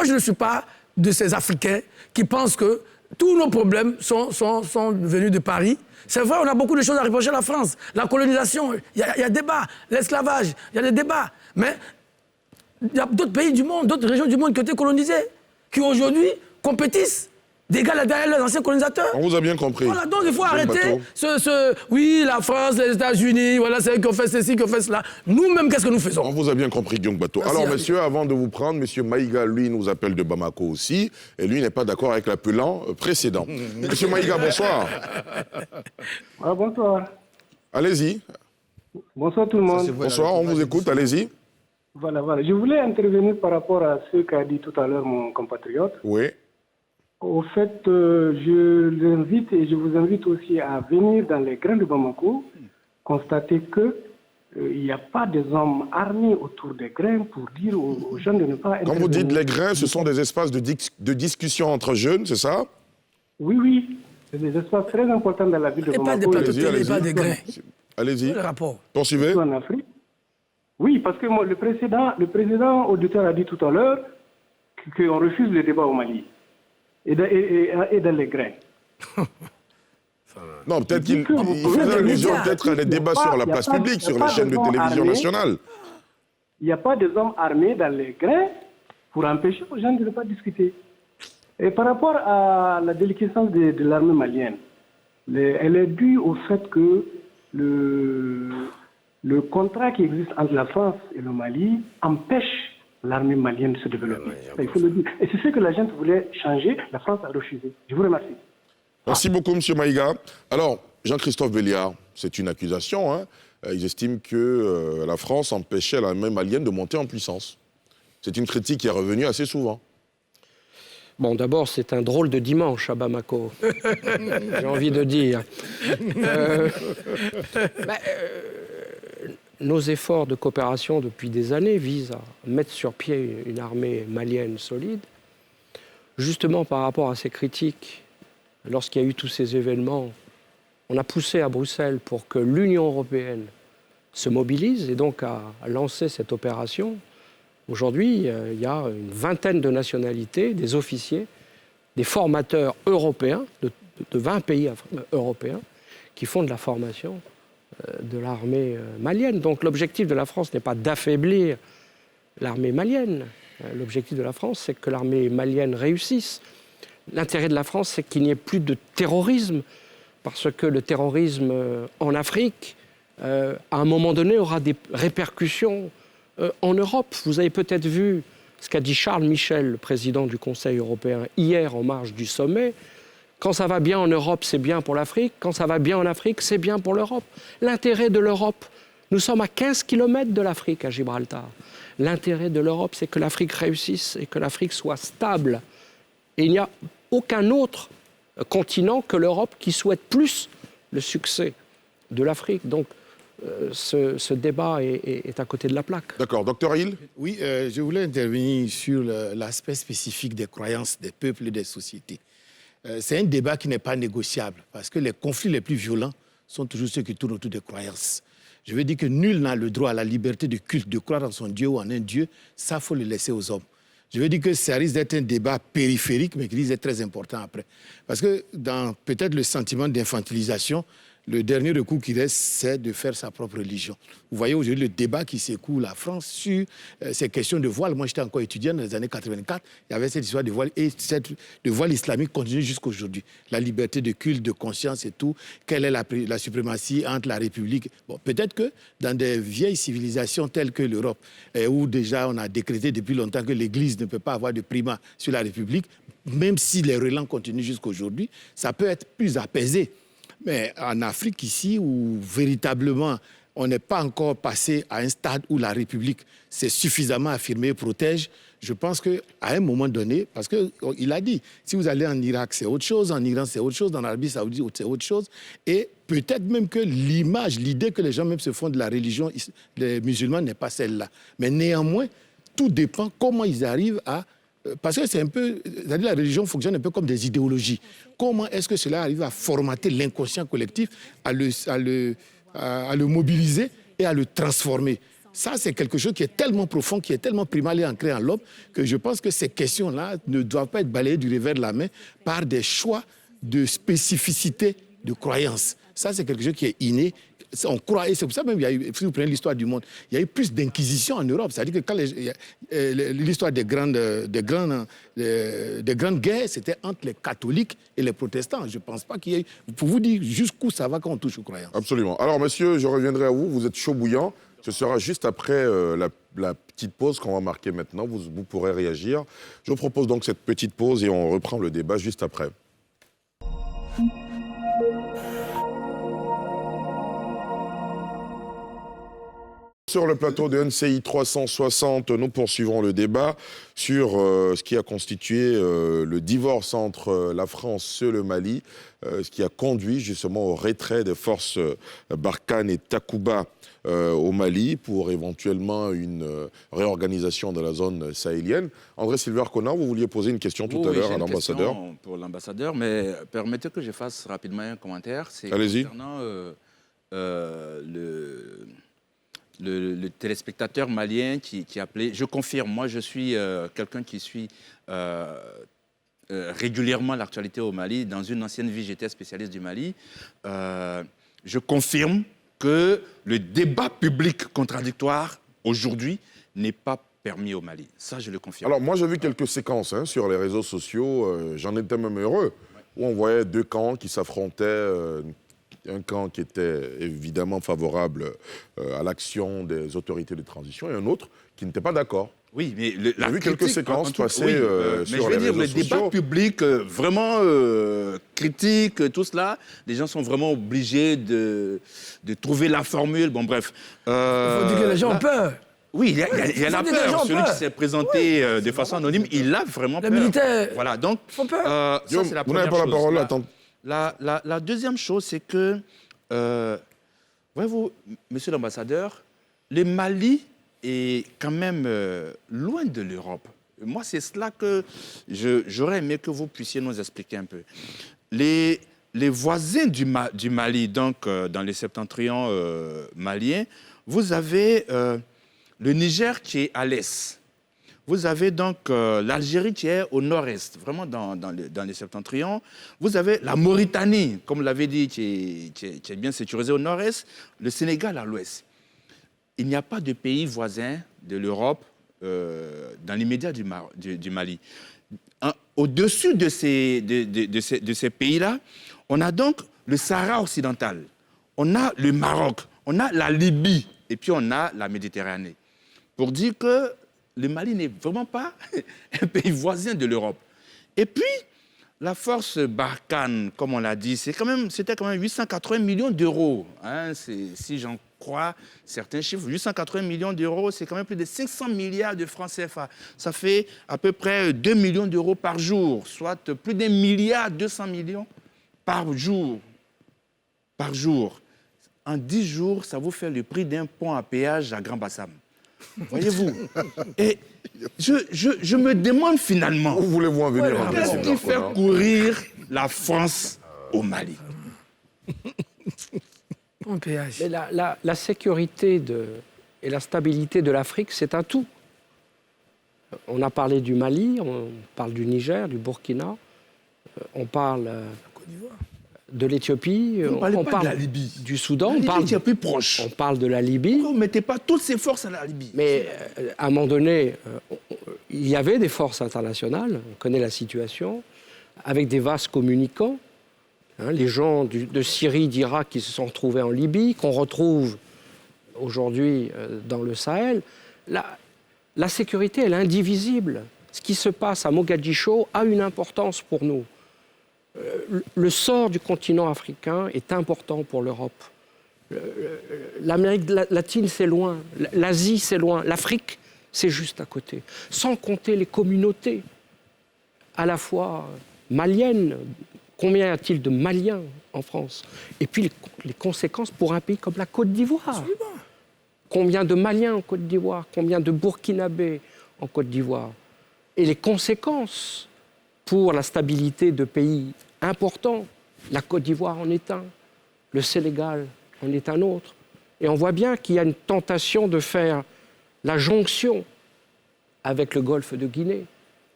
Speaker 8: je ne suis pas de ces Africains qui pensent que tous nos problèmes sont venus de Paris. C'est vrai, on a beaucoup de choses à reprocher à la France. La colonisation, il y a débat. L'esclavage, il y a des débats. Mais il y a d'autres pays du monde, d'autres régions du monde qui ont été colonisées, qui aujourd'hui compétissent d'égal à derrière les anciens colonisateurs.
Speaker 1: On vous a bien compris.
Speaker 8: Voilà, donc il faut arrêter oui, la France, les États-Unis, voilà, c'est eux qui ont fait ceci, qui ont fait cela. Nous-mêmes, qu'est-ce que nous faisons?
Speaker 1: On vous a bien compris, Guillaume Bateau.
Speaker 8: Merci,
Speaker 1: alors, messieurs, avant de vous prendre, monsieur Maïga, lui, nous appelle de Bamako aussi, et lui n'est pas d'accord avec l'appelant précédent. Monsieur Maïga, bonsoir.
Speaker 10: Bonsoir.
Speaker 1: Allez-y.
Speaker 10: Bonsoir tout le monde.
Speaker 1: Bonsoir, on vous écoute, allez-y.
Speaker 10: Voilà. Je voulais intervenir par rapport à ce qu'a dit tout à l'heure mon compatriote.
Speaker 1: Oui.
Speaker 10: Au fait, je l'invite et je vous invite aussi à venir dans les grains de Bamako, constater que il n'y a pas des hommes armés autour des grains pour dire aux jeunes de ne pas...
Speaker 1: Quand vous dites les grains, ce sont des espaces de discussion entre jeunes, c'est ça?
Speaker 10: Oui. C'est des espaces très importants dans la ville de Bamako.
Speaker 8: Et pas des plateaux de télé, pas des grains.
Speaker 1: Allez-y.
Speaker 8: Le rapport.
Speaker 1: Poursuivez.
Speaker 10: En Afrique. Oui, parce que le président auditeur a dit tout à l'heure qu'on refuse le débat au Mali et dans les grains.
Speaker 1: Non, peut-être qu'il faisait allusion peut-être à des débats sur la place publique, sur les chaînes de télévision nationales.
Speaker 10: Il n'y a pas des hommes armés dans les grains pour empêcher aux gens de ne pas discuter. Et par rapport à la déliquescence de l'armée malienne, elle est due au fait que le contrat qui existe entre la France et le Mali empêche l'armée malienne de se développer. Il faut le dire. Et c'est ce que la gente voulait changer. La France a refusé. Je vous remercie.
Speaker 1: Merci beaucoup, M. Maïga. Alors, Jean-Christophe Béliard, c'est une accusation. Hein. Ils estiment que la France empêchait l'armée malienne de monter en puissance. C'est une critique qui est revenue assez souvent.
Speaker 2: Bon, d'abord, c'est un drôle de dimanche à Bamako, j'ai envie de dire. Nos efforts de coopération depuis des années visent à mettre sur pied une armée malienne solide. Justement, par rapport à ces critiques, lorsqu'il y a eu tous ces événements, on a poussé à Bruxelles pour que l'Union européenne se mobilise et donc a lancé cette opération. Aujourd'hui, il y a une vingtaine de nationalités, des officiers, des formateurs européens, de 20 pays européens, qui font de la formation de l'armée malienne. Donc l'objectif de la France n'est pas d'affaiblir l'armée malienne. L'objectif de la France, c'est que l'armée malienne réussisse. L'intérêt de la France, c'est qu'il n'y ait plus de terrorisme, parce que le terrorisme en Afrique, à un moment donné, aura des répercussions en Europe. Vous avez peut-être vu ce qu'a dit Charles Michel, le président du Conseil européen, hier en marge du sommet. Quand ça va bien en Europe, c'est bien pour l'Afrique. Quand ça va bien en Afrique, c'est bien pour l'Europe. L'intérêt de l'Europe, nous sommes à 15 km de l'Afrique, à Gibraltar. L'intérêt de l'Europe, c'est que l'Afrique réussisse et que l'Afrique soit stable. Et il n'y a aucun autre continent que l'Europe qui souhaite plus le succès de l'Afrique. Donc, ce débat est à côté de la plaque.
Speaker 1: D'accord. Docteur Hill?
Speaker 9: Oui, je voulais intervenir sur l'aspect spécifique des croyances des peuples et des sociétés. C'est un débat qui n'est pas négociable, parce que les conflits les plus violents sont toujours ceux qui tournent autour des croyances. Je veux dire que nul n'a le droit à la liberté de culte, de croire en son Dieu ou en un Dieu. Ça, il faut le laisser aux hommes. Je veux dire que ça risque d'être un débat périphérique, mais qui risque d'être très important après. Parce que dans peut-être le sentiment d'infantilisation, le dernier recours qui reste, c'est de faire sa propre religion. Vous voyez aujourd'hui le débat qui secoue la France sur ces questions de voile. Moi, j'étais encore étudiant dans les années 84. Il y avait cette histoire de voile, et le voile islamique continue jusqu'à aujourd'hui. La liberté de culte, de conscience et tout. Quelle est la suprématie entre la République? Bon, peut-être que dans des vieilles civilisations telles que l'Europe, où déjà on a décrété depuis longtemps que l'Église ne peut pas avoir de primat sur la République, même si les relents continuent jusqu'à aujourd'hui, ça peut être plus apaisé. Mais en Afrique, ici, où véritablement on n'est pas encore passé à un stade où la République s'est suffisamment affirmée et protège, je pense qu'à un moment donné, parce qu'il a dit, si vous allez en Irak, c'est autre chose, en Iran, c'est autre chose, en Arabie Saoudite, c'est autre chose. Et peut-être même que l'idée que les gens même se font de la religion des musulmans n'est pas celle-là. Mais néanmoins, tout dépend comment ils arrivent à... Parce que c'est un peu... C'est-à-dire la religion fonctionne un peu comme des idéologies. Comment est-ce que cela arrive à formater l'inconscient collectif, à le mobiliser et à le transformer? Ça, c'est quelque chose qui est tellement profond, qui est tellement primal et ancré en l'homme, que je pense que ces questions-là ne doivent pas être balayées du revers de la main par des choix de spécificité de croyance. Ça, c'est quelque chose qui est inné. On croit, et c'est pour ça même, si vous prenez l'histoire du monde, il y a eu plus d'inquisition en Europe. C'est-à-dire que quand l'histoire des grandes guerres, c'était entre les catholiques et les protestants. Je ne pense pas qu'il y ait... Pour vous dire jusqu'où ça va quand on touche aux croyances.
Speaker 1: Absolument. Alors, monsieur, je reviendrai à vous. Vous êtes chaud bouillant. Ce sera juste après la petite pause qu'on va marquer maintenant. Vous pourrez réagir. Je vous propose donc cette petite pause et on reprend le débat juste après. sur le plateau de NCI 360, nous poursuivons le débat sur ce qui a constitué le divorce entre la France et le Mali, ce qui a conduit justement au retrait des forces Barkhane et Takuba au Mali pour éventuellement une réorganisation de la zone sahélienne. André Silver-Kona, vous vouliez poser une question tout à l'heure à l'ambassadeur.
Speaker 7: Pour l'ambassadeur, mais permettez que je fasse rapidement un commentaire. C'est
Speaker 1: allez-y.
Speaker 7: Concernant le téléspectateur malien qui appelait. Je confirme, moi je suis quelqu'un qui suit régulièrement l'actualité au Mali. Dans une ancienne vie, j'étais spécialiste du Mali. Je confirme que le débat public contradictoire aujourd'hui n'est pas permis au Mali. Ça, je le confirme.
Speaker 1: Alors moi, j'ai vu quelques séquences sur les réseaux sociaux. J'en étais même heureux, où on voyait deux camps qui s'affrontaient. Un camp qui était évidemment favorable à l'action des autorités de transition et un autre qui n'était pas d'accord.
Speaker 7: Oui, mais
Speaker 1: j'ai vu quelques séquences passer sur les réseaux sociaux.
Speaker 7: Le débat public vraiment critique, tout cela, les gens sont vraiment obligés de trouver la formule. Bon, bref.
Speaker 8: Il faut dire que les gens ont peur.
Speaker 7: Oui, il y en a peur. Celui qui s'est présenté de façon anonyme, il a vraiment peur.
Speaker 8: Les militaires
Speaker 7: voilà, donc,
Speaker 8: font peur.
Speaker 7: Ça, c'est la
Speaker 1: vous
Speaker 7: première
Speaker 1: n'avez pas
Speaker 7: chose.
Speaker 1: la parole, attends.
Speaker 7: La deuxième chose, c'est que, voyez-vous, monsieur l'ambassadeur, le Mali est quand même loin de l'Europe. Moi, c'est cela que j'aurais aimé que vous puissiez nous expliquer un peu. Les voisins du Mali, donc dans les septentrions maliens, vous avez le Niger qui est à l'est. Vous avez donc l'Algérie qui est au nord-est, vraiment dans les septentrions. Vous avez la Mauritanie, comme vous l'avez dit, qui est bien sécurisée au nord-est. Le Sénégal à l'ouest. Il n'y a pas de pays voisin de l'Europe dans l'immédiat du Mali. Au-dessus de ces pays-là, on a donc le Sahara occidental. On a le Maroc, on a la Libye et puis on a la Méditerranée. Pour dire que le Mali n'est vraiment pas un pays voisin de l'Europe. Et puis, la force Barkhane, comme on l'a dit, c'était quand même 880 millions d'euros. Hein, si j'en crois certains chiffres, 880 millions d'euros, c'est quand même plus de 500 milliards de francs CFA. Ça fait à peu près 2 millions d'euros par jour, soit plus d'1 milliard 200 millions par jour. Par jour. En 10 jours, ça vous fait le prix d'un pont à péage à Grand-Bassam. Voyez-vous. Et je me demande finalement,
Speaker 1: où voulez-vous en venir?
Speaker 7: Qu'est-ce qui fait courir la France au Mali?
Speaker 2: Mais la sécurité et la stabilité de l'Afrique, c'est un tout. On a parlé du Mali, on parle du Niger, du Burkina, on parle de l'Éthiopie, on parle
Speaker 7: de la Libye.
Speaker 2: Du Soudan,
Speaker 7: on parle
Speaker 2: de la Libye.
Speaker 7: Pourquoi vous ne mettez pas toutes ces forces à la Libye?
Speaker 2: Mais à un moment donné, il y avait des forces internationales, on connaît la situation, avec des vases communicants. Hein, les gens de Syrie, d'Irak qui se sont retrouvés en Libye, qu'on retrouve aujourd'hui dans le Sahel. La sécurité, elle est indivisible. Ce qui se passe à Mogadiscio a une importance pour nous. Le sort du continent africain est important pour l'Europe. L'Amérique latine, c'est loin. L'Asie, c'est loin. L'Afrique, c'est juste à côté. Sans compter les communautés, à la fois maliennes. Combien y a-t-il de Maliens en France? Et puis les conséquences pour un pays comme la Côte d'Ivoire. Absolument. Combien de Maliens en Côte d'Ivoire? Combien de Burkinabés en Côte d'Ivoire? Et les conséquences pour la stabilité de pays importants. La Côte d'Ivoire en est un, le Sénégal en est un autre. Et on voit bien qu'il y a une tentation de faire la jonction avec le golfe de Guinée.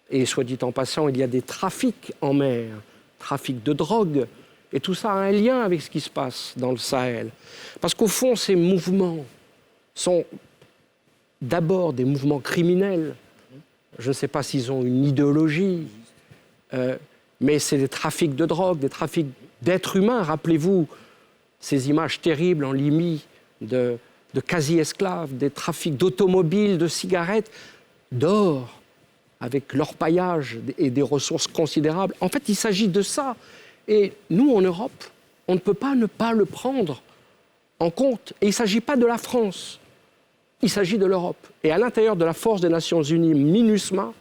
Speaker 2: Et soit dit en passant, il y a des trafics en mer, trafic de drogue, et tout ça a un lien avec ce qui se passe dans le Sahel. Parce qu'au fond, ces mouvements sont d'abord des mouvements criminels. Je ne sais pas s'ils ont une idéologie, mais c'est des trafics de drogue, des trafics d'êtres humains. Rappelez-vous ces images terribles en Libye de quasi-esclaves, des trafics d'automobiles, de cigarettes, d'or, avec l'orpaillage et des ressources considérables. En fait, il s'agit de ça. Et nous, en Europe, on ne peut pas ne pas le prendre en compte. Et il ne s'agit pas de la France. Il s'agit de l'Europe. Et à l'intérieur de la force des Nations Unies, MINUSMA,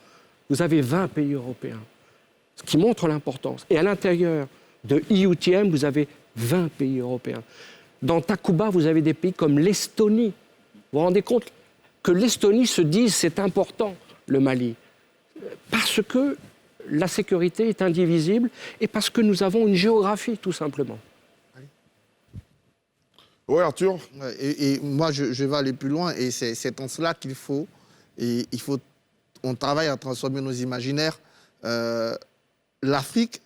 Speaker 2: vous avez 20 pays européens, ce qui montre l'importance. Et à l'intérieur de EUTM, vous avez 20 pays européens. Dans Takuba, vous avez des pays comme l'Estonie. Vous vous rendez compte que l'Estonie se dise c'est important, le Mali, parce que la sécurité est indivisible et parce que nous avons une géographie, tout simplement.
Speaker 1: Oui, Arthur.
Speaker 6: Et moi, je vais aller plus loin, et c'est en cela qu'il faut, on travaille à transformer nos imaginaires. L'Afrique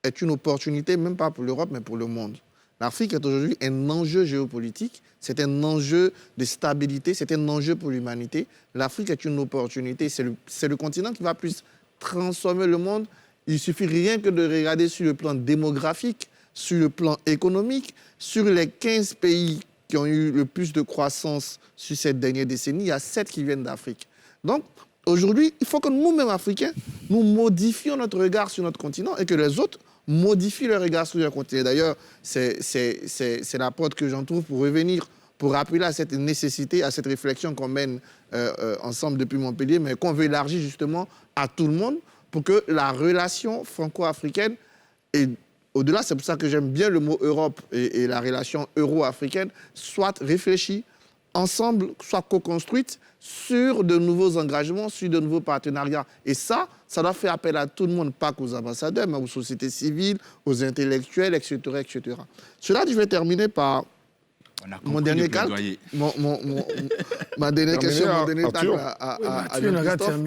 Speaker 6: est une opportunité, même pas pour l'Europe, mais pour le monde. L'Afrique est aujourd'hui un enjeu géopolitique, c'est un enjeu de stabilité, c'est un enjeu pour l'humanité. L'Afrique est une opportunité, c'est le continent qui va plus transformer le monde. Il suffit rien que de regarder sur le plan démographique, sur le plan économique, sur les 15 pays qui ont eu le plus de croissance sur cette dernière décennie, il y a 7 qui viennent d'Afrique. Donc, aujourd'hui, il faut que nous-mêmes, Africains, nous modifions notre regard sur notre continent et que les autres modifient leur regard sur leur continent. D'ailleurs, c'est l'apporte que j'en trouve pour revenir, pour rappeler à cette nécessité, à cette réflexion qu'on mène ensemble depuis Montpellier, mais qu'on veut élargir justement à tout le monde pour que la relation franco-africaine et au-delà, c'est pour ça que j'aime bien le mot Europe et la relation euro-africaine, soit réfléchie, ensemble, soit co-construite sur de nouveaux engagements, sur de nouveaux partenariats. Et ça doit faire appel à tout le monde, pas qu'aux ambassadeurs, mais aux sociétés civiles, aux intellectuels, etc. etc. Cela, je vais terminer par mon dernier calque, ma dernière question, mon dernier calque à Jean-Christophe.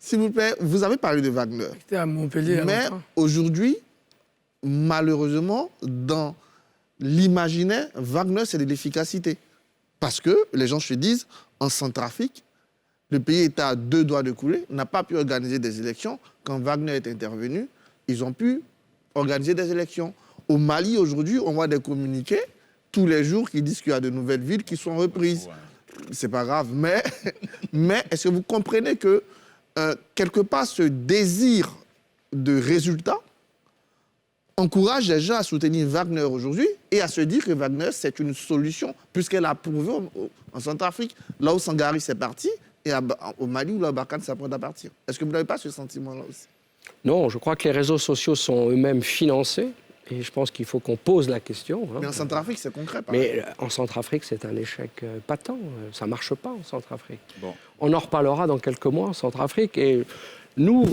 Speaker 6: S'il vous plaît, vous avez parlé de Wagner.
Speaker 8: À Montpellier,
Speaker 6: mais aujourd'hui, malheureusement, dans l'imaginaire, Wagner, c'est de l'efficacité. Parce que les gens se disent, en Centrafrique, le pays est à 2 doigts de couler, n'a pas pu organiser des élections. Quand Wagner est intervenu, ils ont pu organiser des élections. Au Mali, aujourd'hui, on voit des communiqués tous les jours qui disent qu'il y a de nouvelles villes qui sont reprises. C'est pas grave, mais est-ce que vous comprenez que quelque part, ce désir de résultat encourage les gens à soutenir Wagner aujourd'hui et à se dire que Wagner, c'est une solution, puisqu'elle a prouvé en Centrafrique, là où Sangari s'est parti, et au Mali, où la Barkhane s'apprête à partir. Est-ce que vous n'avez pas ce sentiment-là aussi?
Speaker 2: Non, je crois que les réseaux sociaux sont eux-mêmes financés, et je pense qu'il faut qu'on pose la question.
Speaker 6: Mais en Centrafrique, c'est concret.
Speaker 2: Mais en Centrafrique, c'est un échec patent. Ça ne marche pas en Centrafrique. Bon. On en reparlera dans quelques mois en Centrafrique. Et nous,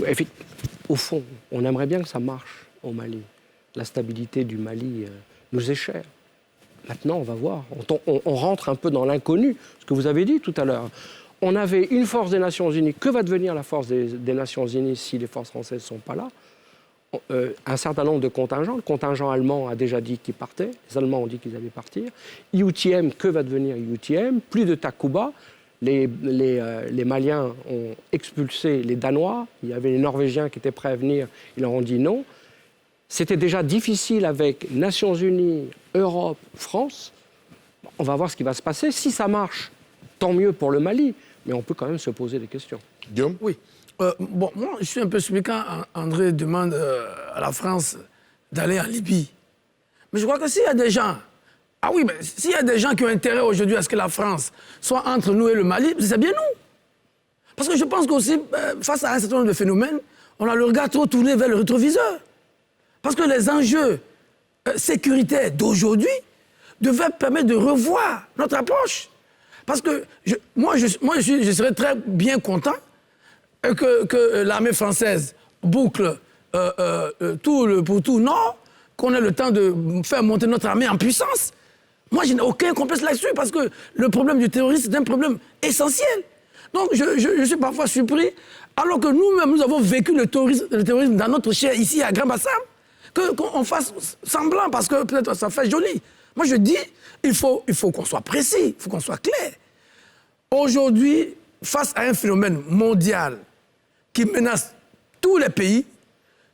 Speaker 2: au fond, on aimerait bien que ça marche au Mali. La stabilité du Mali nous est chère. Maintenant, on va voir. On rentre un peu dans l'inconnu. Ce que vous avez dit tout à l'heure. On avait une force des Nations Unies. Que va devenir la force des Nations Unies si les forces françaises ne sont pas là? Un certain nombre de contingents. Le contingent allemand a déjà dit qu'il partait. Les Allemands ont dit qu'ils allaient partir. EUTM, que va devenir EUTM? Plus de Takuba. Les Maliens ont expulsé les Danois. Il y avait les Norvégiens qui étaient prêts à venir. Ils leur ont dit non. C'était déjà difficile avec Nations Unies, Europe, France. On va voir ce qui va se passer. Si ça marche, tant mieux pour le Mali. Mais on peut quand même se poser des questions.
Speaker 1: Guillaume?
Speaker 8: Oui. Bon, moi, je suis un peu surpris quand André demande à la France d'aller en Libye. Mais je crois que s'il y a des gens... Ah oui, mais s'il y a des gens qui ont intérêt aujourd'hui à ce que la France soit entre nous et le Mali, c'est bien nous. Parce que je pense qu'aussi, face à un certain nombre de phénomènes, on a le regard trop tourné vers le rétroviseur. Parce que les enjeux sécuritaires d'aujourd'hui devaient permettre de revoir notre approche. Parce que je serais très bien content que l'armée française boucle pour tout Nord, qu'on ait le temps de faire monter notre armée en puissance. Moi, je n'ai aucun complexe là-dessus, parce que le problème du terrorisme est un problème essentiel. Donc, je suis parfois surpris, alors que nous-mêmes, nous avons vécu le terrorisme dans notre chair, ici, à Grand-Bassam, qu'on fasse semblant, parce que peut-être ça fait joli. Moi, je dis, il faut qu'on soit précis, il faut qu'on soit clair. Aujourd'hui, face à un phénomène mondial qui menace tous les pays,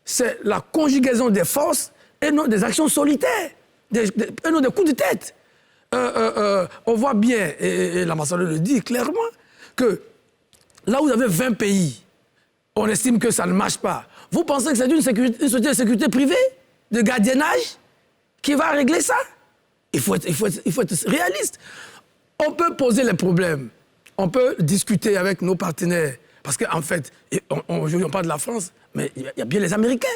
Speaker 8: c'est la conjugaison des forces et non des actions solitaires, et non des coups de tête. On voit bien, et l'ambassadeur le dit clairement, que là où vous avez 20 pays, on estime que ça ne marche pas. Vous pensez que c'est une société de sécurité privée, de gardiennage, qui va régler ça? Il faut être réaliste. On peut poser les problèmes, on peut discuter avec nos partenaires. Parce qu'en fait, aujourd'hui on parle de la France, mais il y a bien les Américains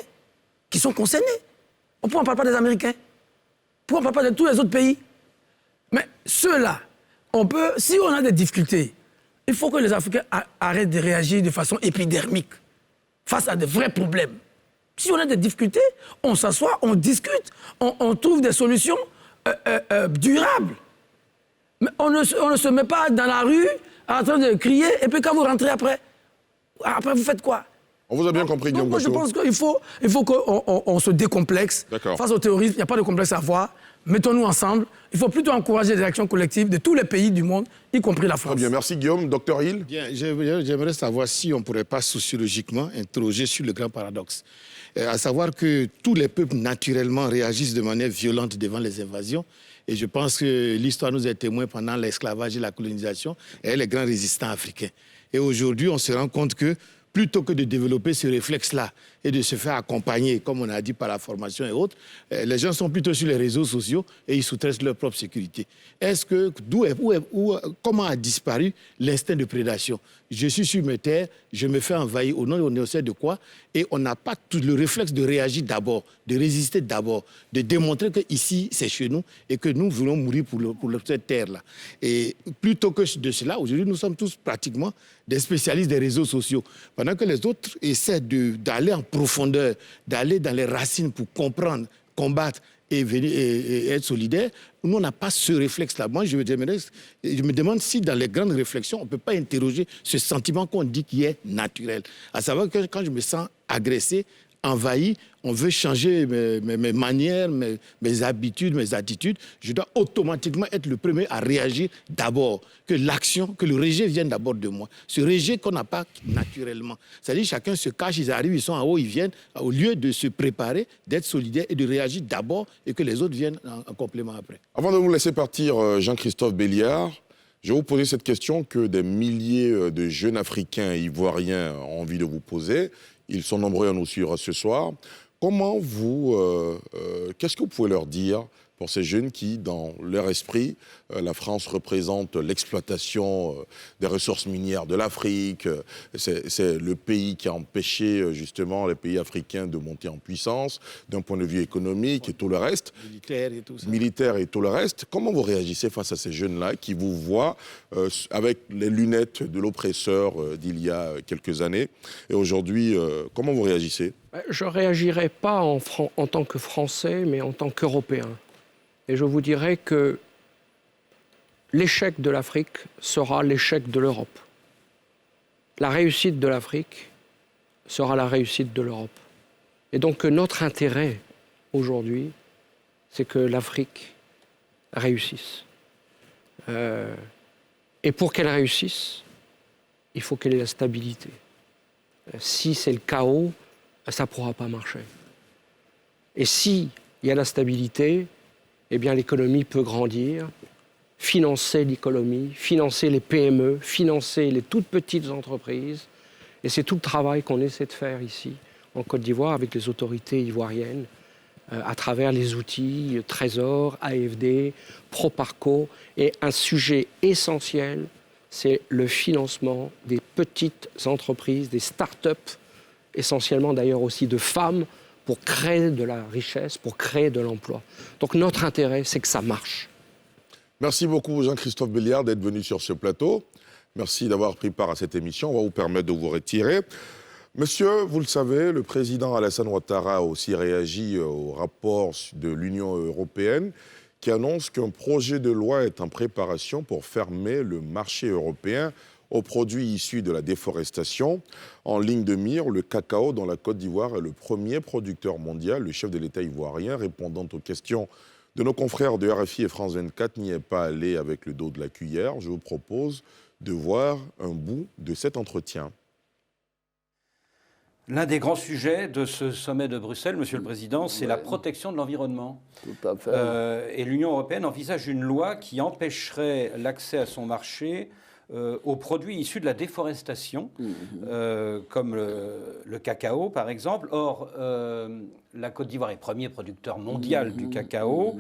Speaker 8: qui sont concernés. Pourquoi on ne parle pas des Américains? Pourquoi on ne parle pas de tous les autres pays? Mais ceux-là, si on a des difficultés, il faut que les Africains arrêtent de réagir de façon épidermique face à de vrais problèmes. Si on a des difficultés, on s'assoit, on discute, on trouve des solutions durables. Mais on ne se met pas dans la rue en train de crier, et puis quand vous rentrez après vous faites quoi?
Speaker 1: On vous a bien compris, Guillaume
Speaker 8: Moi, je
Speaker 1: Gateau.
Speaker 8: pense qu'il faut qu'on se décomplexe. Face au terrorisme, il n'y a pas de complexe à avoir. Mettons-nous ensemble. Il faut plutôt encourager des actions collectives de tous les pays du monde, y compris la France.
Speaker 1: Très bien, merci Guillaume. Docteur Hill.
Speaker 9: Bien, j'aimerais savoir si on ne pourrait pas sociologiquement interroger sur le grand paradoxe. À savoir que tous les peuples naturellement réagissent de manière violente devant les invasions. Et je pense que l'histoire nous est témoin pendant l'esclavage et la colonisation et les grands résistants africains. Et aujourd'hui, on se rend compte que plutôt que de développer ce réflexe-là et de se faire accompagner, comme on a dit, par la formation et autres, les gens sont plutôt sur les réseaux sociaux et ils sous-traitent leur propre sécurité. Comment a disparu l'instinct de prédation? Je suis sur mes terres, je me fais envahir, au nom on ne sait de quoi, et on n'a pas tout le réflexe de réagir d'abord, de résister d'abord, de démontrer qu'ici, c'est chez nous et que nous voulons mourir pour cette terre-là. Et plutôt que de cela, aujourd'hui, nous sommes tous pratiquement des spécialistes des réseaux sociaux. Pendant que les autres essaient d'aller en profondeur, d'aller dans les racines pour comprendre, combattre et être solidaires, nous, on n'a pas ce réflexe-là. Moi, je me demande si dans les grandes réflexions, on ne peut pas interroger ce sentiment qu'on dit qui est naturel. À savoir que quand je me sens agressé, envahi, on veut changer mes manières, mes habitudes, mes attitudes, je dois automatiquement être le premier à réagir d'abord, que l'action, que le rejet vienne d'abord de moi. Ce rejet qu'on n'a pas naturellement. C'est-à-dire chacun se cache, ils arrivent, ils sont en haut, ils viennent, au lieu de se préparer, d'être solidaire et de réagir d'abord et que les autres viennent en complément après.
Speaker 1: Avant de vous laisser partir, Jean-Christophe Béliard, je vais vous poser cette question que des milliers de jeunes Africains et Ivoiriens ont envie de vous poser. Ils sont nombreux à nous suivre ce soir. Qu'est-ce que vous pouvez leur dire pour ces jeunes qui, dans leur esprit, la France représente l'exploitation des ressources minières de l'Afrique, c'est le pays qui a empêché justement les pays africains de monter en puissance d'un point de vue économique et tout le reste.
Speaker 9: Militaire et tout ça.
Speaker 1: Militaire et tout le reste. Comment vous réagissez face à ces jeunes-là qui vous voient avec les lunettes de l'oppresseur d'il y a quelques années et aujourd'hui, comment vous réagissez?
Speaker 2: Je ne réagirai pas en tant que Français, mais en tant qu'Européen. Et je vous dirais que l'échec de l'Afrique sera l'échec de l'Europe. La réussite de l'Afrique sera la réussite de l'Europe. Et donc notre intérêt aujourd'hui, c'est que l'Afrique réussisse. Et pour qu'elle réussisse, il faut qu'elle ait la stabilité. Si c'est le chaos, ça ne pourra pas marcher. Et s'il y a la stabilité, eh bien l'économie peut grandir, financer l'économie, financer les PME, financer les toutes petites entreprises. Et c'est tout le travail qu'on essaie de faire ici, en Côte d'Ivoire, avec les autorités ivoiriennes, à travers les outils Trésor, AFD, Proparco. Et un sujet essentiel, c'est le financement des petites entreprises, des start-up, essentiellement d'ailleurs aussi de femmes, pour créer de la richesse, pour créer de l'emploi. Donc notre intérêt, c'est que ça marche.
Speaker 1: Merci beaucoup Jean-Christophe Béliard d'être venu sur ce plateau. Merci d'avoir pris part à cette émission. On va vous permettre de vous retirer. Monsieur, vous le savez, le président Alassane Ouattara a aussi réagi au rapport de l'Union européenne qui annonce qu'un projet de loi est en préparation pour fermer le marché européen aux produits issus de la déforestation. En ligne de mire, le cacao dont la Côte d'Ivoire est le premier producteur mondial. Le chef de l'État ivoirien, répondant aux questions de nos confrères de RFI et France 24, n'y est pas allé avec le dos de la cuillère. Je vous propose de voir un bout de cet entretien.
Speaker 12: L'un des grands sujets de ce sommet de Bruxelles, Monsieur le Président, c'est la protection de l'environnement.
Speaker 13: Tout à fait.
Speaker 12: Et l'Union européenne envisage une loi qui empêcherait l'accès à son marché aux produits issus de la déforestation, comme le cacao par exemple. Or, la Côte d'Ivoire est premier producteur mondial du cacao,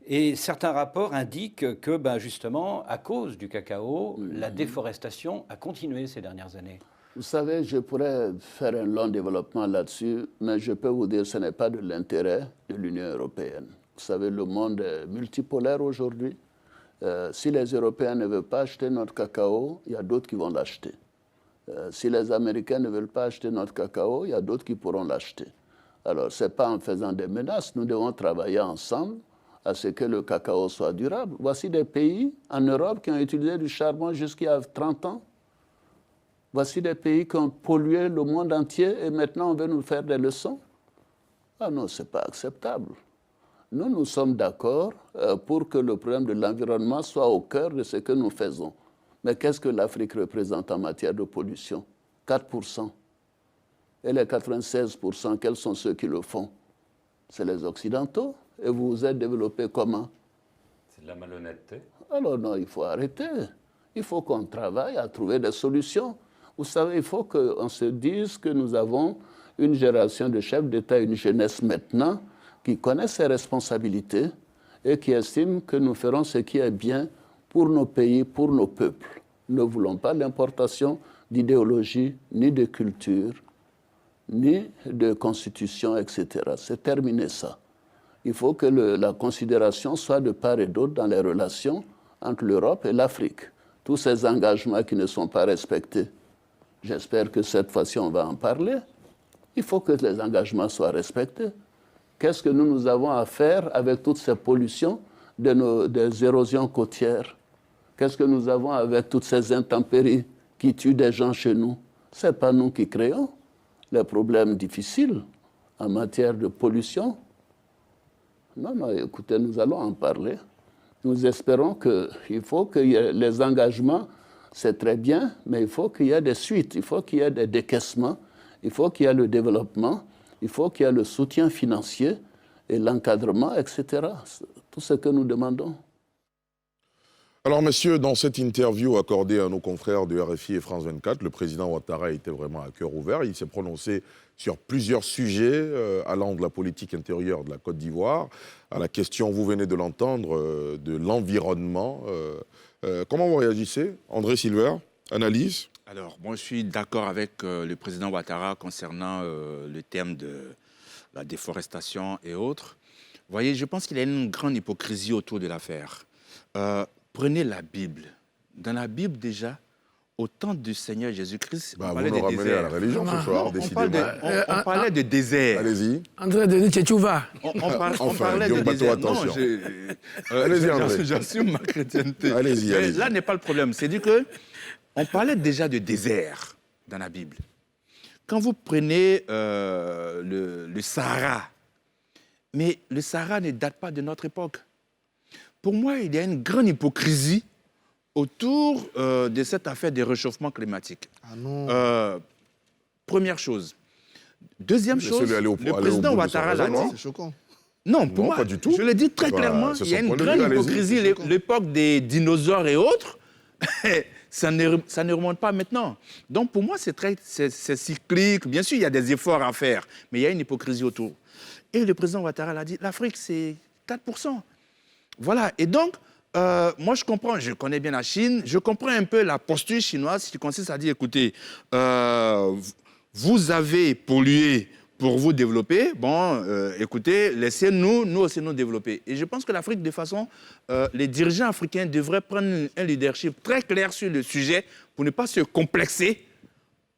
Speaker 12: et certains rapports indiquent que justement, à cause du cacao, la déforestation a continué ces dernières années.
Speaker 13: Vous savez, je pourrais faire un long développement là-dessus, mais je peux vous dire que ce n'est pas de l'intérêt de l'Union européenne. Vous savez, le monde est multipolaire aujourd'hui. Si les Européens ne veulent pas acheter notre cacao, il y a d'autres qui vont l'acheter. Si les Américains ne veulent pas acheter notre cacao, il y a d'autres qui pourront l'acheter. Alors, ce n'est pas en faisant des menaces. Nous devons travailler ensemble à ce que le cacao soit durable. Voici des pays en Europe qui ont utilisé du charbon jusqu'il y a 30 ans. Voici des pays qui ont pollué le monde entier et maintenant on veut nous faire des leçons. Ah non, ce n'est pas acceptable. Nous sommes d'accord pour que le problème de l'environnement soit au cœur de ce que nous faisons. Mais qu'est-ce que l'Afrique représente en matière de pollution? 4%. Et les 96%, quels sont ceux qui le font? C'est les Occidentaux. Et vous vous êtes développés comment?
Speaker 14: C'est de la malhonnêteté.
Speaker 13: Alors non, il faut arrêter. Il faut qu'on travaille à trouver des solutions. Vous savez, il faut qu'on se dise que nous avons une génération de chefs d'État, une jeunesse maintenant, qui connaissent ses responsabilités et qui estiment que nous ferons ce qui est bien pour nos pays, pour nos peuples. Nous ne voulons pas l'importation d'idéologie, ni de culture, ni de constitution, etc. C'est terminé ça. Il faut que la considération soit de part et d'autre dans les relations entre l'Europe et l'Afrique. Tous ces engagements qui ne sont pas respectés, j'espère que cette fois-ci on va en parler. Il faut que les engagements soient respectés. Qu'est-ce que nous avons à faire avec toutes ces pollutions des érosions côtières? Qu'est-ce que nous avons avec toutes ces intempéries qui tuent des gens chez nous? Ce n'est pas nous qui créons les problèmes difficiles en matière de pollution. Non, non, écoutez, nous allons en parler. Nous espérons qu'il faut qu'il y ait les engagements, c'est très bien, mais il faut qu'il y ait des suites, il faut qu'il y ait des décaissements, il faut qu'il y ait le développement, il faut qu'il y ait le soutien financier et l'encadrement, etc. C'est tout ce que nous demandons.
Speaker 1: Alors, messieurs, dans cette interview accordée à nos confrères de RFI et France 24, le président Ouattara était vraiment à cœur ouvert. Il s'est prononcé sur plusieurs sujets allant de la politique intérieure de la Côte d'Ivoire à la question, vous venez de l'entendre, de l'environnement. Comment vous réagissez, André Silver? Analyse?
Speaker 7: Alors, moi, je suis d'accord avec le président Ouattara concernant le thème de la déforestation et autres. Vous voyez, je pense qu'il y a une grande hypocrisie autour de l'affaire. Prenez la Bible. Dans la Bible, déjà, au temps du Seigneur Jésus-Christ, on parlait de désert.
Speaker 1: À la religion ce soir, décidément.
Speaker 7: On parlait de désert.
Speaker 1: Allez-y.
Speaker 8: André Denis Tchétchouva.
Speaker 7: On parlait de désert.
Speaker 1: Attention.
Speaker 7: Allez-y, André. J'assume ma chrétienté.
Speaker 1: Allez-y, allez-y.
Speaker 7: Là n'est pas le problème. C'est dire que on parlait déjà de désert dans la Bible. Quand vous prenez le Sahara, mais le Sahara ne date pas de notre époque. Pour moi, il y a une grande hypocrisie autour de cette affaire des réchauffements climatiques.
Speaker 6: Ah non.
Speaker 7: Première chose. Deuxième chose, le président Ouattara l'a dit.
Speaker 6: C'est choquant.
Speaker 7: Non, pour moi,
Speaker 1: pas du tout.
Speaker 7: Je le dis très clairement, il y a une grande hypocrisie. L'époque des dinosaures et autres, ça ne remonte pas maintenant. Donc pour moi, c'est cyclique. Bien sûr, il y a des efforts à faire, mais il y a une hypocrisie autour. Et le président Ouattara l'a dit, l'Afrique, c'est 4%. Voilà, et donc, moi je comprends, je connais bien la Chine, je comprends un peu la posture chinoise qui consiste à dire, écoutez, vous avez pollué pour vous développer, bon, écoutez, laissez-nous, nous aussi nous développer. Et je pense que l'Afrique, de façon, les dirigeants africains devraient prendre un leadership très clair sur le sujet pour ne pas se complexer,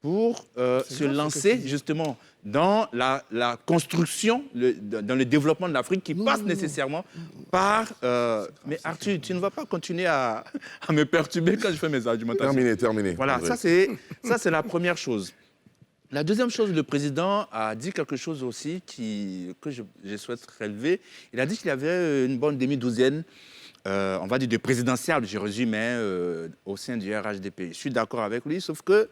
Speaker 7: pour se lancer justement dans la construction, dans le développement de l'Afrique qui passe nécessairement par... mais Arthur, tu ne vas pas continuer à me perturber quand je fais mes argumentations.
Speaker 1: Terminé.
Speaker 7: Voilà, ça c'est la première chose. La deuxième chose, le président a dit quelque chose aussi que je souhaite relever. Il a dit qu'il y avait une bonne demi-douzaine, on va dire de présidentiables, je résume, au sein du RHDP. Je suis d'accord avec lui, sauf que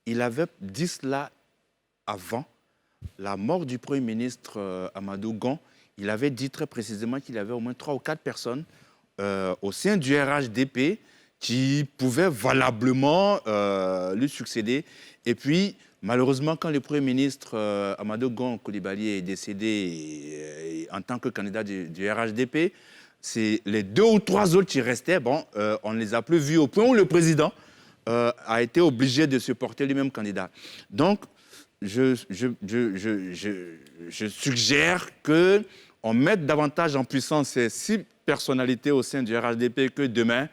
Speaker 7: il avait dit cela avant la mort du Premier ministre Amadou Gon. Il avait dit très précisément qu'il y avait au moins 3 ou 4 personnes au sein du RHDP qui pouvait valablement lui succéder. Et puis, malheureusement, quand le Premier ministre Amadou Gon Coulibaly est décédé en tant que candidat du RHDP, c'est les 2 ou 3 autres qui restaient. Bon, on ne les a plus vus au point où le président a été obligé de se porter lui-même candidat. Donc, je suggère qu'on mette davantage en puissance ces 6 personnalités au sein du RHDP que demain,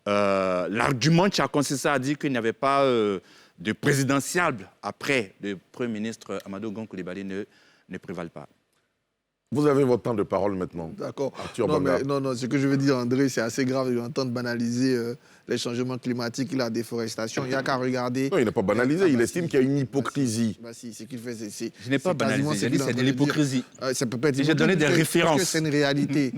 Speaker 7: l'argument qui a consisté à dire qu'il n'y avait pas de présidentiable après le Premier ministre Amadou Gon Coulibaly ne prévale pas.
Speaker 1: Vous avez votre temps de parole maintenant.
Speaker 6: D'accord.
Speaker 1: Arthur
Speaker 6: Non,
Speaker 1: Banga.
Speaker 6: mais, non, ce que je veux dire, André, c'est assez grave de l'entendre banaliser les changements climatiques et la déforestation. Il n'y a qu'à regarder...
Speaker 1: Non, il n'a pas banalisé, il estime qu'il y a une hypocrisie.
Speaker 6: Si, ce qu'il fait, c'est...
Speaker 7: Je n'ai pas banalisé, j'ai dit c'est de l'hypocrisie.
Speaker 6: Ça peut pas être
Speaker 7: j'ai donné des références.
Speaker 6: Parce que c'est une réalité.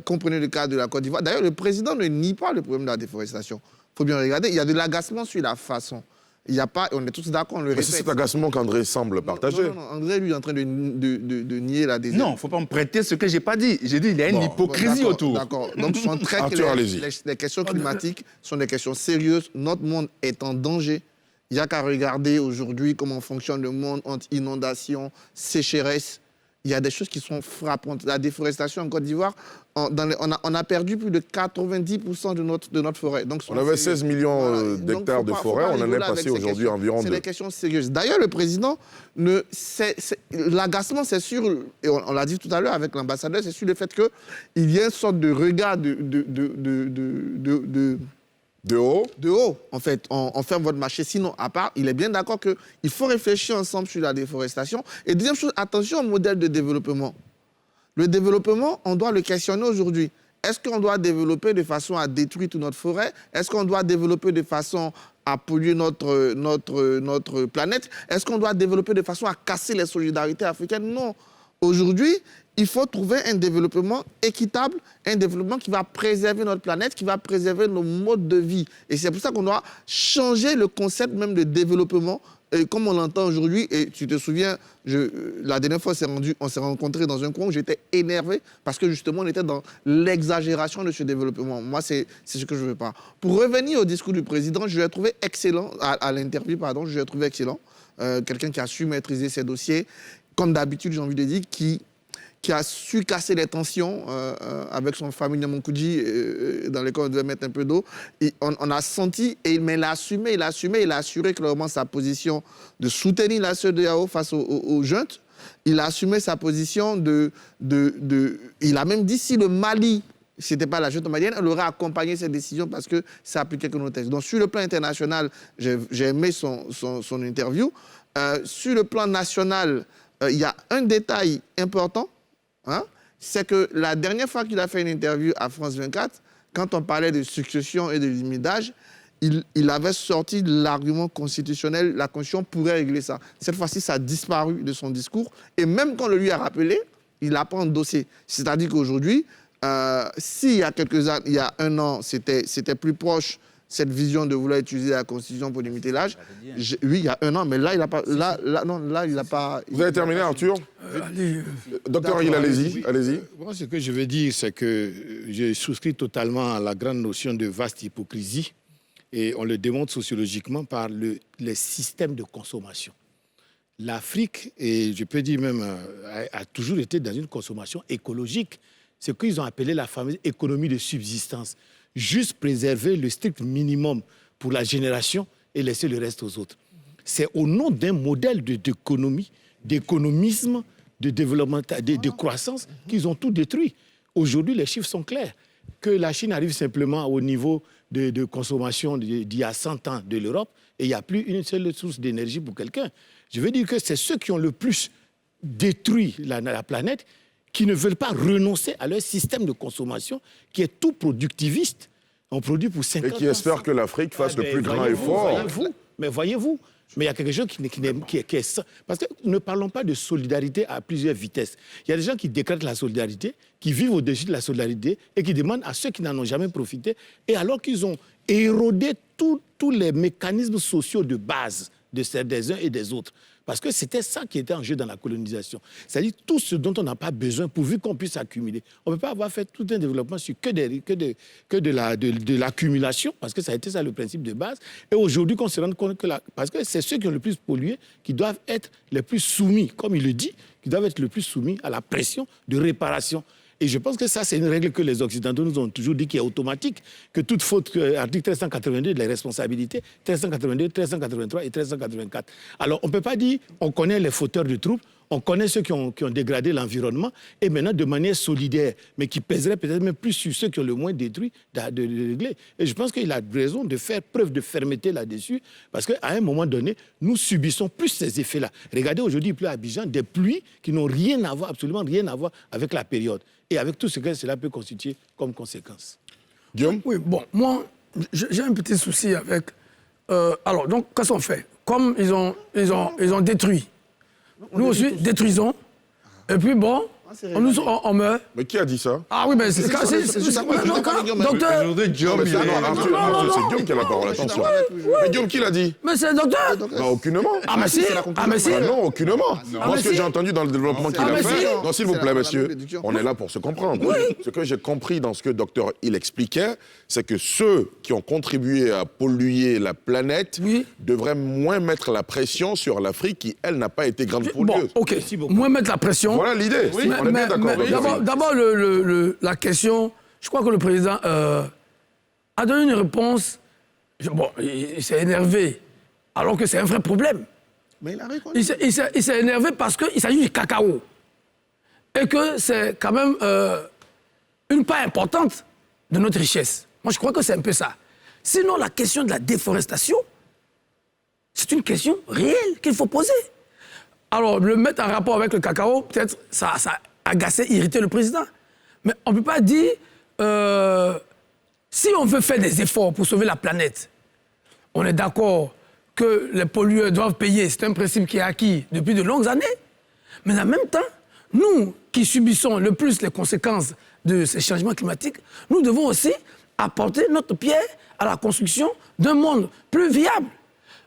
Speaker 6: Comprenez le cas de la Côte d'Ivoire. D'ailleurs, le président ne nie pas le problème de la déforestation. Il faut bien regarder. Il y a de l'agacement sur la façon. Il y a pas, on est tous d'accord, on le répète.
Speaker 1: C'est cet agacement qu'André semble partager.
Speaker 6: Non, André, lui, est en train de nier la décision.
Speaker 7: Non, il ne faut pas me prêter ce que je n'ai pas dit. J'ai dit qu'il y a une hypocrisie autour.
Speaker 6: D'accord. Donc, je suis très
Speaker 1: Arthur,
Speaker 6: les questions climatiques sont des questions sérieuses. Notre monde est en danger. Il n'y a qu'à regarder aujourd'hui comment fonctionne le monde entre inondations, sécheresse. Il y a des choses qui sont frappantes. La déforestation en Côte d'Ivoire, on a perdu plus de 90% de notre forêt. Donc,
Speaker 1: on avait 16 millions d'hectares de forêt, on en est passé aujourd'hui environ 2.
Speaker 6: C'est des questions sérieuses. D'ailleurs, le président, l'agacement, c'est sur, et on l'a dit tout à l'heure avec l'ambassadeur, c'est sur le fait qu'il y a une sorte de regard
Speaker 1: de haut.
Speaker 6: De haut, en fait, on ferme votre marché. Sinon, à part, il est bien d'accord qu'il faut réfléchir ensemble sur la déforestation. Et deuxième chose, attention au modèle de développement. Le développement, on doit le questionner aujourd'hui. Est-ce qu'on doit développer de façon à détruire toute notre forêt? Est-ce qu'on doit développer de façon à polluer notre planète? Est-ce qu'on doit développer de façon à casser les solidarités africaines? Non. Aujourd'hui, il faut trouver un développement équitable, un développement qui va préserver notre planète, qui va préserver nos modes de vie. Et c'est pour ça qu'on doit changer le concept même de développement, comme on l'entend aujourd'hui. Et tu te souviens, la dernière fois, on s'est rencontrés dans un coin où j'étais énervé parce que justement, on était dans l'exagération de ce développement. Moi, c'est ce que je ne veux pas. Pour revenir au discours du président, je l'ai trouvé excellent, à l'interview, pardon, je l'ai trouvé excellent. Quelqu'un qui a su maîtriser ses dossiers, comme d'habitude, j'ai envie de dire, qui a su casser les tensions avec son famille Nyamoukouji, dans lesquelles on devait mettre un peu d'eau. On a senti, mais il a assuré clairement sa position de soutenir la CEDEAO face aux juntes. Il a assumé sa position il a même dit si le Mali, si ce n'était pas la junte malienne, elle aurait accompagné cette décision parce que ça appliquait que nos textes. Donc sur le plan international, j'ai aimé son interview. Sur le plan national, il y a un détail important, c'est que la dernière fois qu'il a fait une interview à France 24, quand on parlait de succession et de limite d'âge, il avait sorti l'argument constitutionnel, la Constitution pourrait régler ça. Cette fois-ci, ça a disparu de son discours. Et même quand on le lui a rappelé, il n'a pas endossé. C'est-à-dire qu'aujourd'hui, s'il y a il y a 1 an, c'était plus proche cette vision de vouloir utiliser la Constitution pour limiter l'âge. Oui, il y a 1 an, mais là, il n'a pas... Là, il n'a pas...
Speaker 1: Vous avez terminé, Arthur Docteur Aguil, allez-y.
Speaker 9: Moi, ce que je veux dire, c'est que je souscris totalement à la grande notion de vaste hypocrisie, et on le démontre sociologiquement par les systèmes de consommation. L'Afrique, et je peux dire même, a toujours été dans une consommation écologique. C'est ce qu'ils ont appelé la fameuse économie de subsistance. Juste préserver le strict minimum pour la génération et laisser le reste aux autres. C'est au nom d'un modèle d'économie, d'économisme, de développement, de croissance qu'ils ont tout détruit. Aujourd'hui, les chiffres sont clairs. Que la Chine arrive simplement au niveau de consommation d'il y a 100 ans de l'Europe et il n'y a plus une seule source d'énergie pour quelqu'un. Je veux dire que c'est ceux qui ont le plus détruit la planète qui ne veulent pas renoncer à leur système de consommation qui est tout productiviste. On produit pour 50 ans.
Speaker 1: Et qui espèrent que l'Afrique fasse le plus grand effort.
Speaker 9: Voyez-vous, mais il y a quelque chose qui est... Parce que ne parlons pas de solidarité à plusieurs vitesses. Il y a des gens qui décrètent la solidarité, qui vivent au-dessus de la solidarité et qui demandent à ceux qui n'en ont jamais profité, et alors qu'ils ont érodé tous les mécanismes sociaux de base des uns et des autres. Parce que c'était ça qui était en jeu dans la colonisation. C'est-à-dire tout ce dont on n'a pas besoin pourvu qu'on puisse accumuler. On ne peut pas avoir fait tout un développement sur que de l'accumulation, parce que ça a été ça le principe de base. Et aujourd'hui, qu'on se rende compte que parce que c'est ceux qui ont le plus pollué qui doivent être les plus soumis, comme il le dit, qui doivent être le plus soumis à la pression de réparation. Et je pense que ça, c'est une règle que les Occidentaux nous ont toujours dit qui est automatique, que toute faute, article 1382 de la responsabilité, 1382, 1383 et 1384. Alors, on ne peut pas dire, on connaît les fauteurs de troubles, on connaît ceux qui ont dégradé l'environnement, et maintenant, de manière solidaire, mais qui pèserait peut-être même plus sur ceux qui ont le moins détruit, de régler. Et je pense qu'il a raison de faire preuve de fermeté là-dessus, parce qu'à un moment donné, nous subissons plus ces effets-là. Regardez, aujourd'hui, il pleut à Abidjan, des pluies qui n'ont rien à voir, absolument rien à voir avec la période. Et avec tout ce que cela peut constituer comme conséquence.
Speaker 1: Guillaume ?
Speaker 8: Oui, bon, moi, j'ai un petit souci avec... alors, donc, qu'est-ce qu'on fait? Comme ils ont détruit, nous aussi, détruisons. Et puis, bon, on meurt.
Speaker 1: Mais qui a dit ça?
Speaker 8: Ah oui, mais c'est
Speaker 1: Docteur... C'est Guillaume qui a la parole, attention. Mais Guillaume, qui l'a dit?
Speaker 8: Mais c'est le docteur.
Speaker 1: Aucunement.
Speaker 8: Ah, mais si.
Speaker 1: Non, aucunement. Moi, ce que j'ai entendu dans le développement qu'il a fait... Non, s'il vous plaît, monsieur, on est là pour se comprendre. Ce que j'ai compris dans ce que docteur il expliquait, c'est que ceux qui ont contribué à polluer la planète devraient moins mettre la pression sur l'Afrique qui, elle, n'a pas été grande pollueuse.
Speaker 8: Bon, ok. Moins mettre la pression.
Speaker 1: Voilà l'idée. Oui. On est bien d'accord.
Speaker 8: D'abord, la question, je crois que le président a donné une réponse. Bon, il s'est énervé, alors que c'est un vrai problème.
Speaker 6: Mais il a répondu.
Speaker 8: Il s'est énervé parce qu'il s'agit du cacao. Et que c'est quand même une part importante de notre richesse. Moi, je crois que c'est un peu ça. Sinon, la question de la déforestation, c'est une question réelle qu'il faut poser. Alors, le mettre en rapport avec le cacao, peut-être ça a agacé, irrité le président. Mais on ne peut pas dire, si on veut faire des efforts pour sauver la planète, on est d'accord que les pollueurs doivent payer. C'est un principe qui est acquis depuis de longues années. Mais en même temps, nous qui subissons le plus les conséquences de ces changements climatiques, nous devons aussi apporter notre pierre à la construction d'un monde plus viable.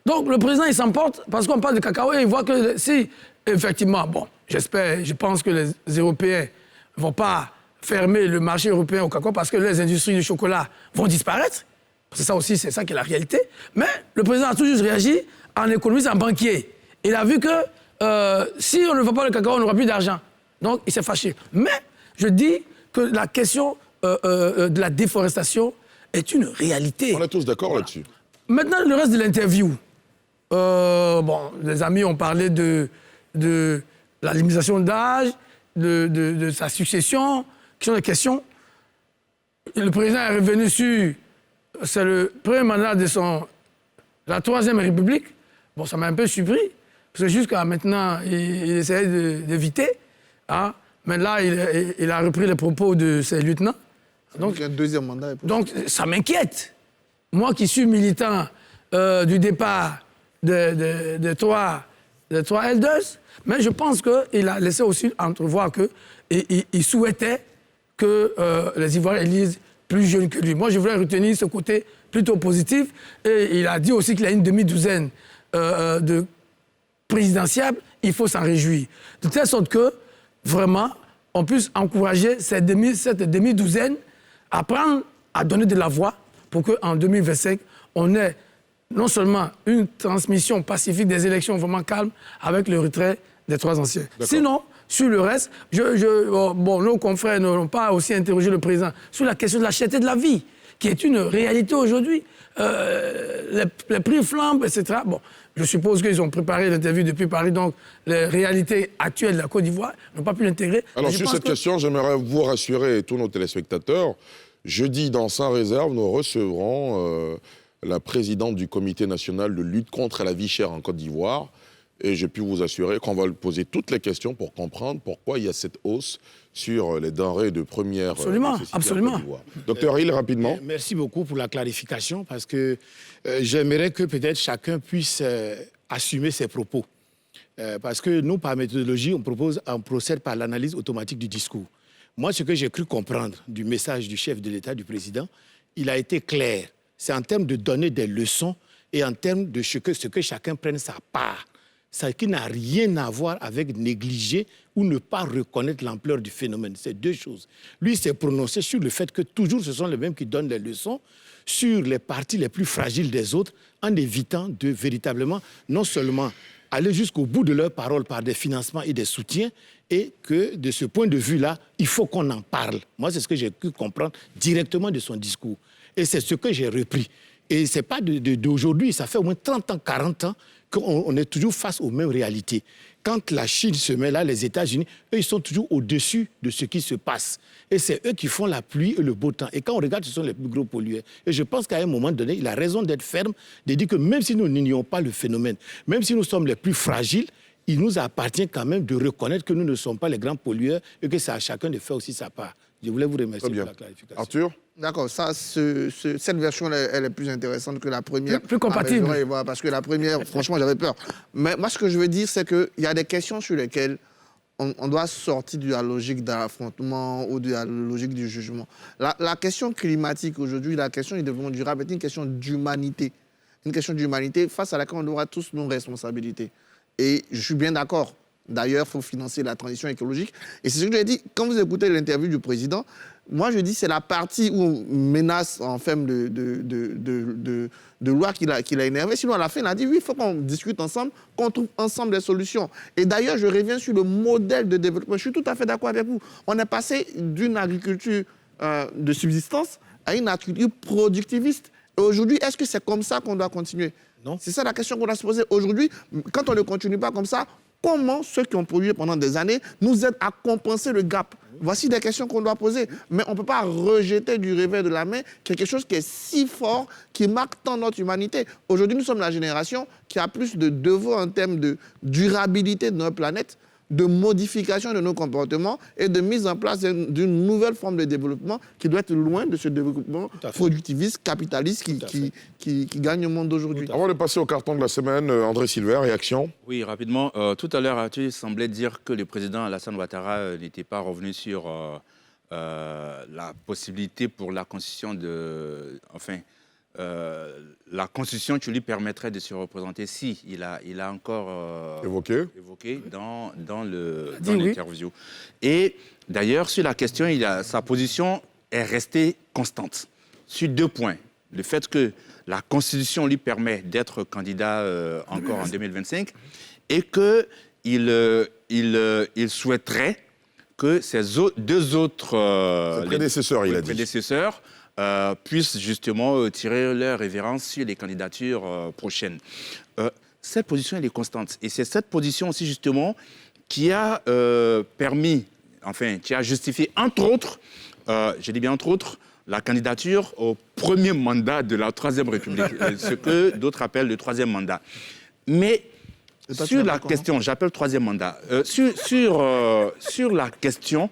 Speaker 8: Donc le président, il s'emporte parce qu'on parle de cacao et il voit que si, effectivement, bon, je pense que les Européens ne vont pas fermer le marché européen au cacao parce que les industries du chocolat vont disparaître. C'est ça aussi, c'est ça qui est la réalité. Mais le président a toujours réagi en économiste, en banquier. Il a vu que si on ne vend pas le cacao, on n'aura plus d'argent. Donc il s'est fâché. Mais je dis que la question de la déforestation est une réalité.
Speaker 1: On est tous d'accord là-dessus.
Speaker 8: Maintenant, le reste de l'interview. Bon, les amis ont parlé de la limitation d'âge, de sa succession, qui sont des questions. Le président est revenu sur... C'est le premier mandat de la Troisième République. Bon, ça m'a un peu surpris, parce que jusqu'à maintenant, il essayait d'éviter. Hein, mais là, il a repris les propos de ses lieutenants.
Speaker 6: Donc, un deuxième mandat.
Speaker 8: Donc, ça m'inquiète. Moi qui suis militant du départ de trois elders, mais je pense qu'il a laissé aussi entrevoir qu'il souhaitait que les Ivoiriens élisent plus jeunes que lui. Moi, je voulais retenir ce côté plutôt positif. Et il a dit aussi qu'il a une demi-douzaine de présidentiables. Il faut s'en réjouir. De telle sorte que, vraiment, on puisse encourager cette demi-douzaine à prendre, à donner de la voix pour qu'en 2025, on ait non seulement une transmission pacifique des élections vraiment calmes avec le retrait des trois anciens. Sinon, sur le reste, nos confrères n'ont pas aussi interrogé le président sur la question de la cherté de la vie, qui est une réalité aujourd'hui. Les prix flambent, etc. Bon, je suppose qu'ils ont préparé l'interview depuis Paris, donc les réalités actuelles de la Côte d'Ivoire n'ont pas pu l'intégrer.
Speaker 1: Alors, sur cette question, j'aimerais vous rassurer, tous nos téléspectateurs. Jeudi, dans Sans Réserve, nous recevrons la présidente du Comité national de lutte contre la vie chère en Côte d'Ivoire. Et j'ai pu vous assurer qu'on va lui poser toutes les questions pour comprendre pourquoi il y a cette hausse sur les denrées de première nécessité en Côte d'Ivoire. Docteur Hill, rapidement.
Speaker 9: Merci beaucoup pour la clarification, parce que j'aimerais que peut-être chacun puisse assumer ses propos. Parce que nous, par méthodologie, on procède par l'analyse automatique du discours. Moi, ce que j'ai cru comprendre du message du chef de l'État, du président, il a été clair. C'est en termes de donner des leçons et en termes de ce que chacun prenne sa part ça qui n'a rien à voir avec négliger ou ne pas reconnaître l'ampleur du phénomène. C'est deux choses. Lui s'est prononcé sur le fait que toujours ce sont les mêmes qui donnent les leçons sur les parties les plus fragiles des autres en évitant de véritablement non seulement aller jusqu'au bout de leurs paroles par des financements et des soutiens, et que de ce point de vue-là, il faut qu'on en parle. Moi, c'est ce que j'ai pu comprendre directement de son discours. Et c'est ce que j'ai repris. Et ce n'est pas d'aujourd'hui, ça fait au moins 30 ans, 40 ans qu'on est toujours face aux mêmes réalités. Quand la Chine se met là, les États-Unis, eux, ils sont toujours au-dessus de ce qui se passe. Et c'est eux qui font la pluie et le beau temps. Et quand on regarde, ce sont les plus gros pollueurs. Et je pense qu'à un moment donné, il a raison d'être ferme, de dire que même si nous n'ignorons pas le phénomène, même si nous sommes les plus fragiles, il nous appartient quand même de reconnaître que nous ne sommes pas les grands pollueurs et que c'est à chacun de faire aussi sa part. Je voulais vous remercier pour la clarification.
Speaker 1: Arthur ?
Speaker 6: D'accord, cette version, elle est plus intéressante que la première.
Speaker 8: Plus compatible.
Speaker 6: Parce que la première, franchement, j'avais peur. Mais moi, ce que je veux dire, c'est qu'il y a des questions sur lesquelles on doit sortir de la logique d'affrontement ou de la logique du jugement. La question climatique aujourd'hui, la question du développement durable est une question d'humanité. Une question d'humanité face à laquelle on aura tous nos responsabilités. Et je suis bien d'accord. D'ailleurs, il faut financer la transition écologique. Et c'est ce que j'ai dit. Quand vous écoutez l'interview du président, moi, je dis que c'est la partie où on menace en termes de loi qu'il a énervé. Sinon, à la fin, il a dit, oui, il faut qu'on discute ensemble, qu'on trouve ensemble des solutions. Et d'ailleurs, je reviens sur le modèle de développement. Je suis tout à fait d'accord avec vous. On est passé d'une agriculture de subsistance à une agriculture productiviste. Et aujourd'hui, est-ce que c'est comme ça qu'on doit continuer ? Non. C'est ça la question qu'on doit se poser. Aujourd'hui, quand on ne continue pas comme ça, comment ceux qui ont produit pendant des années nous aident à compenser le gap? Voici des questions qu'on doit poser. Mais on ne peut pas rejeter du revers de la main quelque chose qui est si fort, qui marque tant notre humanité. Aujourd'hui, nous sommes la génération qui a plus de devoirs en termes de durabilité de notre planète, de modification de nos comportements et de mise en place d'une nouvelle forme de développement qui doit être loin de ce développement productiviste, capitaliste qui gagne au monde d'aujourd'hui.
Speaker 1: Avant de passer au carton de la semaine, André Silver, réaction ?
Speaker 7: Oui, rapidement. Tout à l'heure, tu semblais dire que le président Alassane Ouattara n'était pas revenu sur la possibilité pour la constitution de... Enfin, la Constitution qui lui permettrait de se représenter si il a encore évoqué dans l'interview. Oui. Et d'ailleurs, sur la question, sa position est restée constante sur deux points. Le fait que la Constitution lui permet d'être candidat encore en 2025 et qu'il souhaiterait que ses deux autres prédécesseurs puissent justement tirer leur révérence sur les candidatures prochaines. Cette position, elle est constante. Et c'est cette position aussi, justement, qui a qui a justifié, entre autres, je dis bien entre autres, la candidature au premier mandat de la Troisième République, ce que d'autres appellent le troisième mandat. Mais sur la question, j'appelle troisième mandat, sur la question,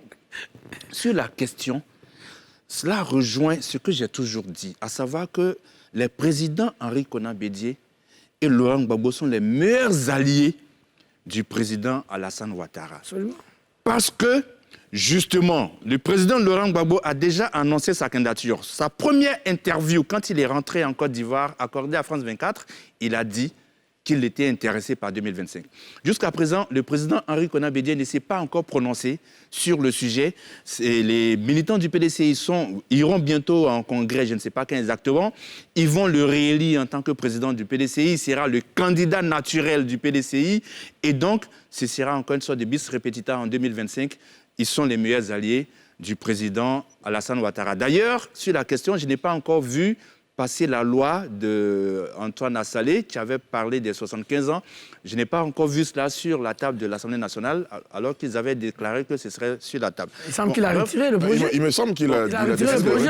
Speaker 7: cela rejoint ce que j'ai toujours dit, à savoir que les présidents Henri Konan Bédié et Laurent Gbagbo sont les meilleurs alliés du président Alassane Ouattara.
Speaker 8: Absolument.
Speaker 7: Parce que, justement, le président Laurent Gbagbo a déjà annoncé sa candidature. Sa première interview, quand il est rentré en Côte d'Ivoire, accordée à France 24, il a dit qu'il était intéressé par 2025. Jusqu'à présent, le président Henri Konan Bédié ne s'est pas encore prononcé sur le sujet. Les militants du PDCI iront bientôt en congrès, je ne sais pas quand exactement. Ils vont le réélire en tant que président du PDCI. Il sera le candidat naturel du PDCI. Et donc, ce sera encore une sorte de bis repetita en 2025. Ils sont les meilleurs alliés du président Alassane Ouattara. D'ailleurs, sur la question, je n'ai pas encore vu passer la loi d'Antoine Assalé qui avait parlé des 75 ans. Je n'ai pas encore vu cela sur la table de l'Assemblée nationale alors qu'ils avaient déclaré que ce serait sur la table.
Speaker 8: Il semble qu'il a retiré le projet.
Speaker 1: Il me semble qu'il a retiré le projet.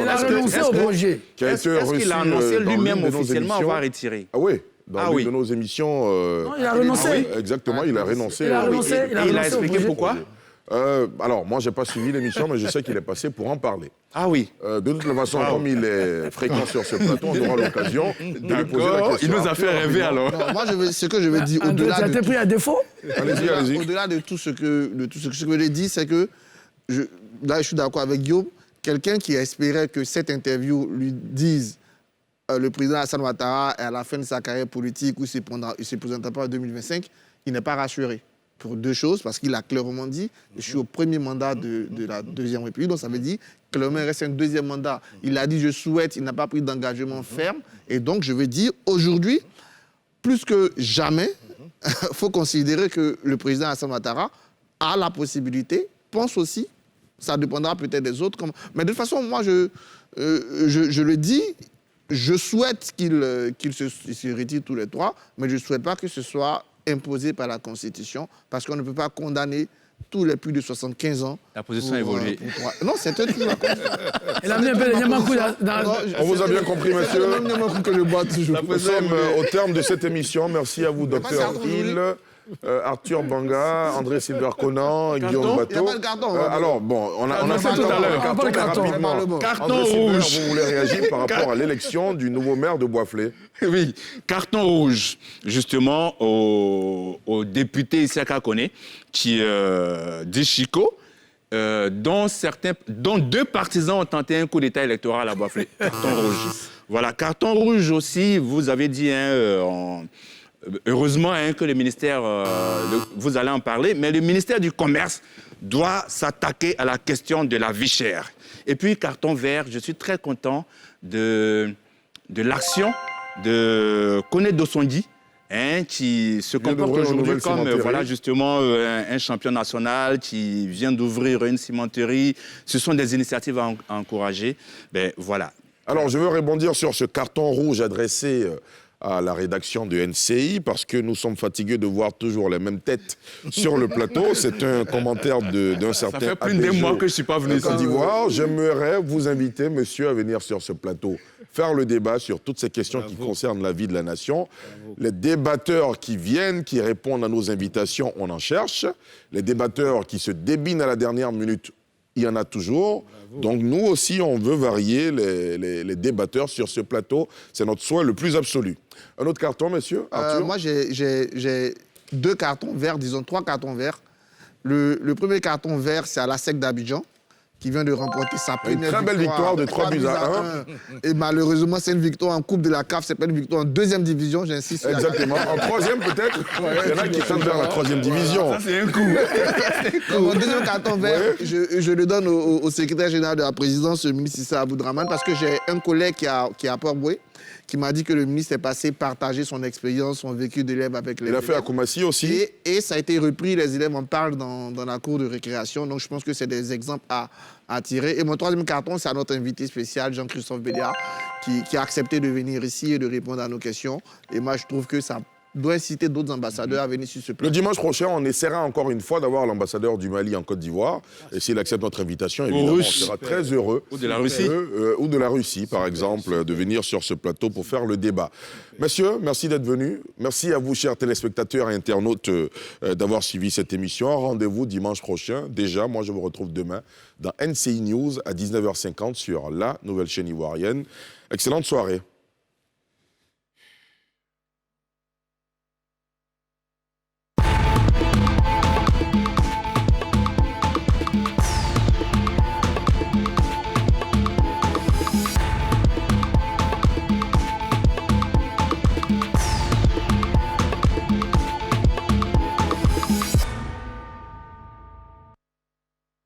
Speaker 8: Il a renoncé au projet.
Speaker 7: Est-ce qu'il a annoncé lui-même officiellement avoir retiré?
Speaker 1: Ah oui. Dans l'une de nos émissions...
Speaker 8: Non, il a renoncé.
Speaker 1: Exactement, il a renoncé.
Speaker 7: Il a expliqué pourquoi?
Speaker 1: Alors, moi, je n'ai pas suivi l'émission, mais je sais qu'il est passé pour en parler.
Speaker 7: Ah oui.
Speaker 1: De toute façon, comme il est fréquent sur ce plateau, on aura l'occasion de lui poser la question.
Speaker 7: Il nous a fait rêver alors.
Speaker 6: Non, moi, ce que je veux dire, au-delà
Speaker 8: de... Tu as été pris à défaut?
Speaker 1: Allez-y.
Speaker 6: Au-delà de tout ce que je l'ai dit, c'est que, là, je suis d'accord avec Guillaume, quelqu'un qui espérait que cette interview lui dise le président Alassane Ouattara, à la fin de sa carrière politique, où il ne se présentera pas en 2025, il n'est pas rassuré. Pour deux choses, parce qu'il a clairement dit, je suis au premier mandat de la Deuxième République, donc ça veut dire que le maire reste un deuxième mandat. Il a dit, je souhaite, il n'a pas pris d'engagement ferme. Et donc, je veux dire, aujourd'hui, plus que jamais, il faut considérer que le président Alassane Ouattara a la possibilité, pense aussi, ça dépendra peut-être des autres. Mais de toute façon, moi, je le dis, je souhaite qu'ils se retirent tous les trois, mais je ne souhaite pas que ce soit imposé par la Constitution, parce qu'on ne peut pas condamner tous les plus de 75 ans.
Speaker 7: La position a évolué.
Speaker 6: Non, c'est un truc.
Speaker 8: Il a mis un peu de Niamakou
Speaker 1: On vous a bien compris, monsieur.
Speaker 6: Que je bois toujours.
Speaker 1: Nous sommes au terme de cette émission. Merci à vous, docteur Hill, Arthur Banga, André Silver-Conan, Guillaume Bateau.
Speaker 6: Il n'y a pas de carton.
Speaker 1: Alors, bon, on a fait tout à l'heure. Rapidement.
Speaker 7: Carton
Speaker 1: André Silver,
Speaker 7: rouge.
Speaker 1: vous voulez réagir par rapport à l'élection du nouveau maire de Boisflé?
Speaker 7: Oui, carton rouge, justement, au député Issaka Koné, qui dit Chico, dont deux partisans ont tenté un coup d'État électoral à Boisflé. Carton rouge. Voilà, carton rouge aussi, vous avez dit, heureusement que le ministère, vous allez en parler, mais le ministère du Commerce doit s'attaquer à la question de la vie chère. Et puis, carton vert, je suis très content de l'action de Koné Dossondi, qui se comporte aujourd'hui comme voilà, justement un champion national qui vient d'ouvrir une cimenterie. Ce sont des initiatives à encourager. Ben, voilà.
Speaker 1: Alors, je veux rebondir sur ce carton rouge adressé à la rédaction de NCI, parce que nous sommes fatigués de voir toujours les mêmes têtes sur le plateau. C'est un commentaire d'un certain...
Speaker 7: Ça fait plus d'un mois que je ne suis pas venu
Speaker 1: Côte d'Ivoire. J'aimerais vous inviter, monsieur, à venir sur ce plateau, faire le débat sur toutes ces questions qui concernent la vie de la nation. Les débatteurs qui viennent, qui répondent à nos invitations, on en cherche. Les débatteurs qui se débinent à la dernière minute, il y en a toujours. Donc nous aussi, on veut varier les débatteurs sur ce plateau. C'est notre souhait le plus absolu. Un autre carton, monsieur Arthur?
Speaker 6: Moi, j'ai deux cartons verts, disons trois cartons verts. Le premier carton vert, c'est à la SEC d'Abidjan, qui vient de remporter sa première
Speaker 1: très belle victoire de 3-1.
Speaker 6: Et malheureusement, c'est une victoire en Coupe de la CAF, c'est pas une victoire en deuxième division, j'insiste.
Speaker 1: Exactement. En troisième, peut-être. Il y en a qui sont vers la troisième division.
Speaker 7: Ça, c'est un coup.
Speaker 6: Mon deuxième carton vert, je le donne au secrétaire général de la présidence, le ministre Issa Aboudraman, parce que j'ai un collègue qui est à Port-Boué, qui m'a dit que le ministre est passé partager son expérience, son vécu d'élève avec les élèves.
Speaker 1: Il a fait à Koumassi aussi.
Speaker 6: Et ça a été repris, les élèves en parlent dans la cour de récréation. Donc je pense que c'est des exemples à tirer. Et mon troisième carton, c'est à notre invité spécial, Jean-Christophe Béliard, qui a accepté de venir ici et de répondre à nos questions. Et moi, je trouve que ça doit inciter d'autres ambassadeurs à venir sur ce plateau.
Speaker 1: Le dimanche prochain, on essaiera encore une fois d'avoir l'ambassadeur du Mali en Côte d'Ivoire. Et s'il accepte notre invitation, évidemment, on sera très heureux.
Speaker 7: Ou de la Russie.
Speaker 1: Ou de la Russie, par exemple, de venir sur ce plateau pour faire le débat. Messieurs, merci d'être venus. Merci à vous, chers téléspectateurs et internautes, d'avoir suivi cette émission. Rendez-vous dimanche prochain. Déjà, moi, je vous retrouve demain dans NCI News à 19h50 sur la nouvelle chaîne ivoirienne. Excellente soirée.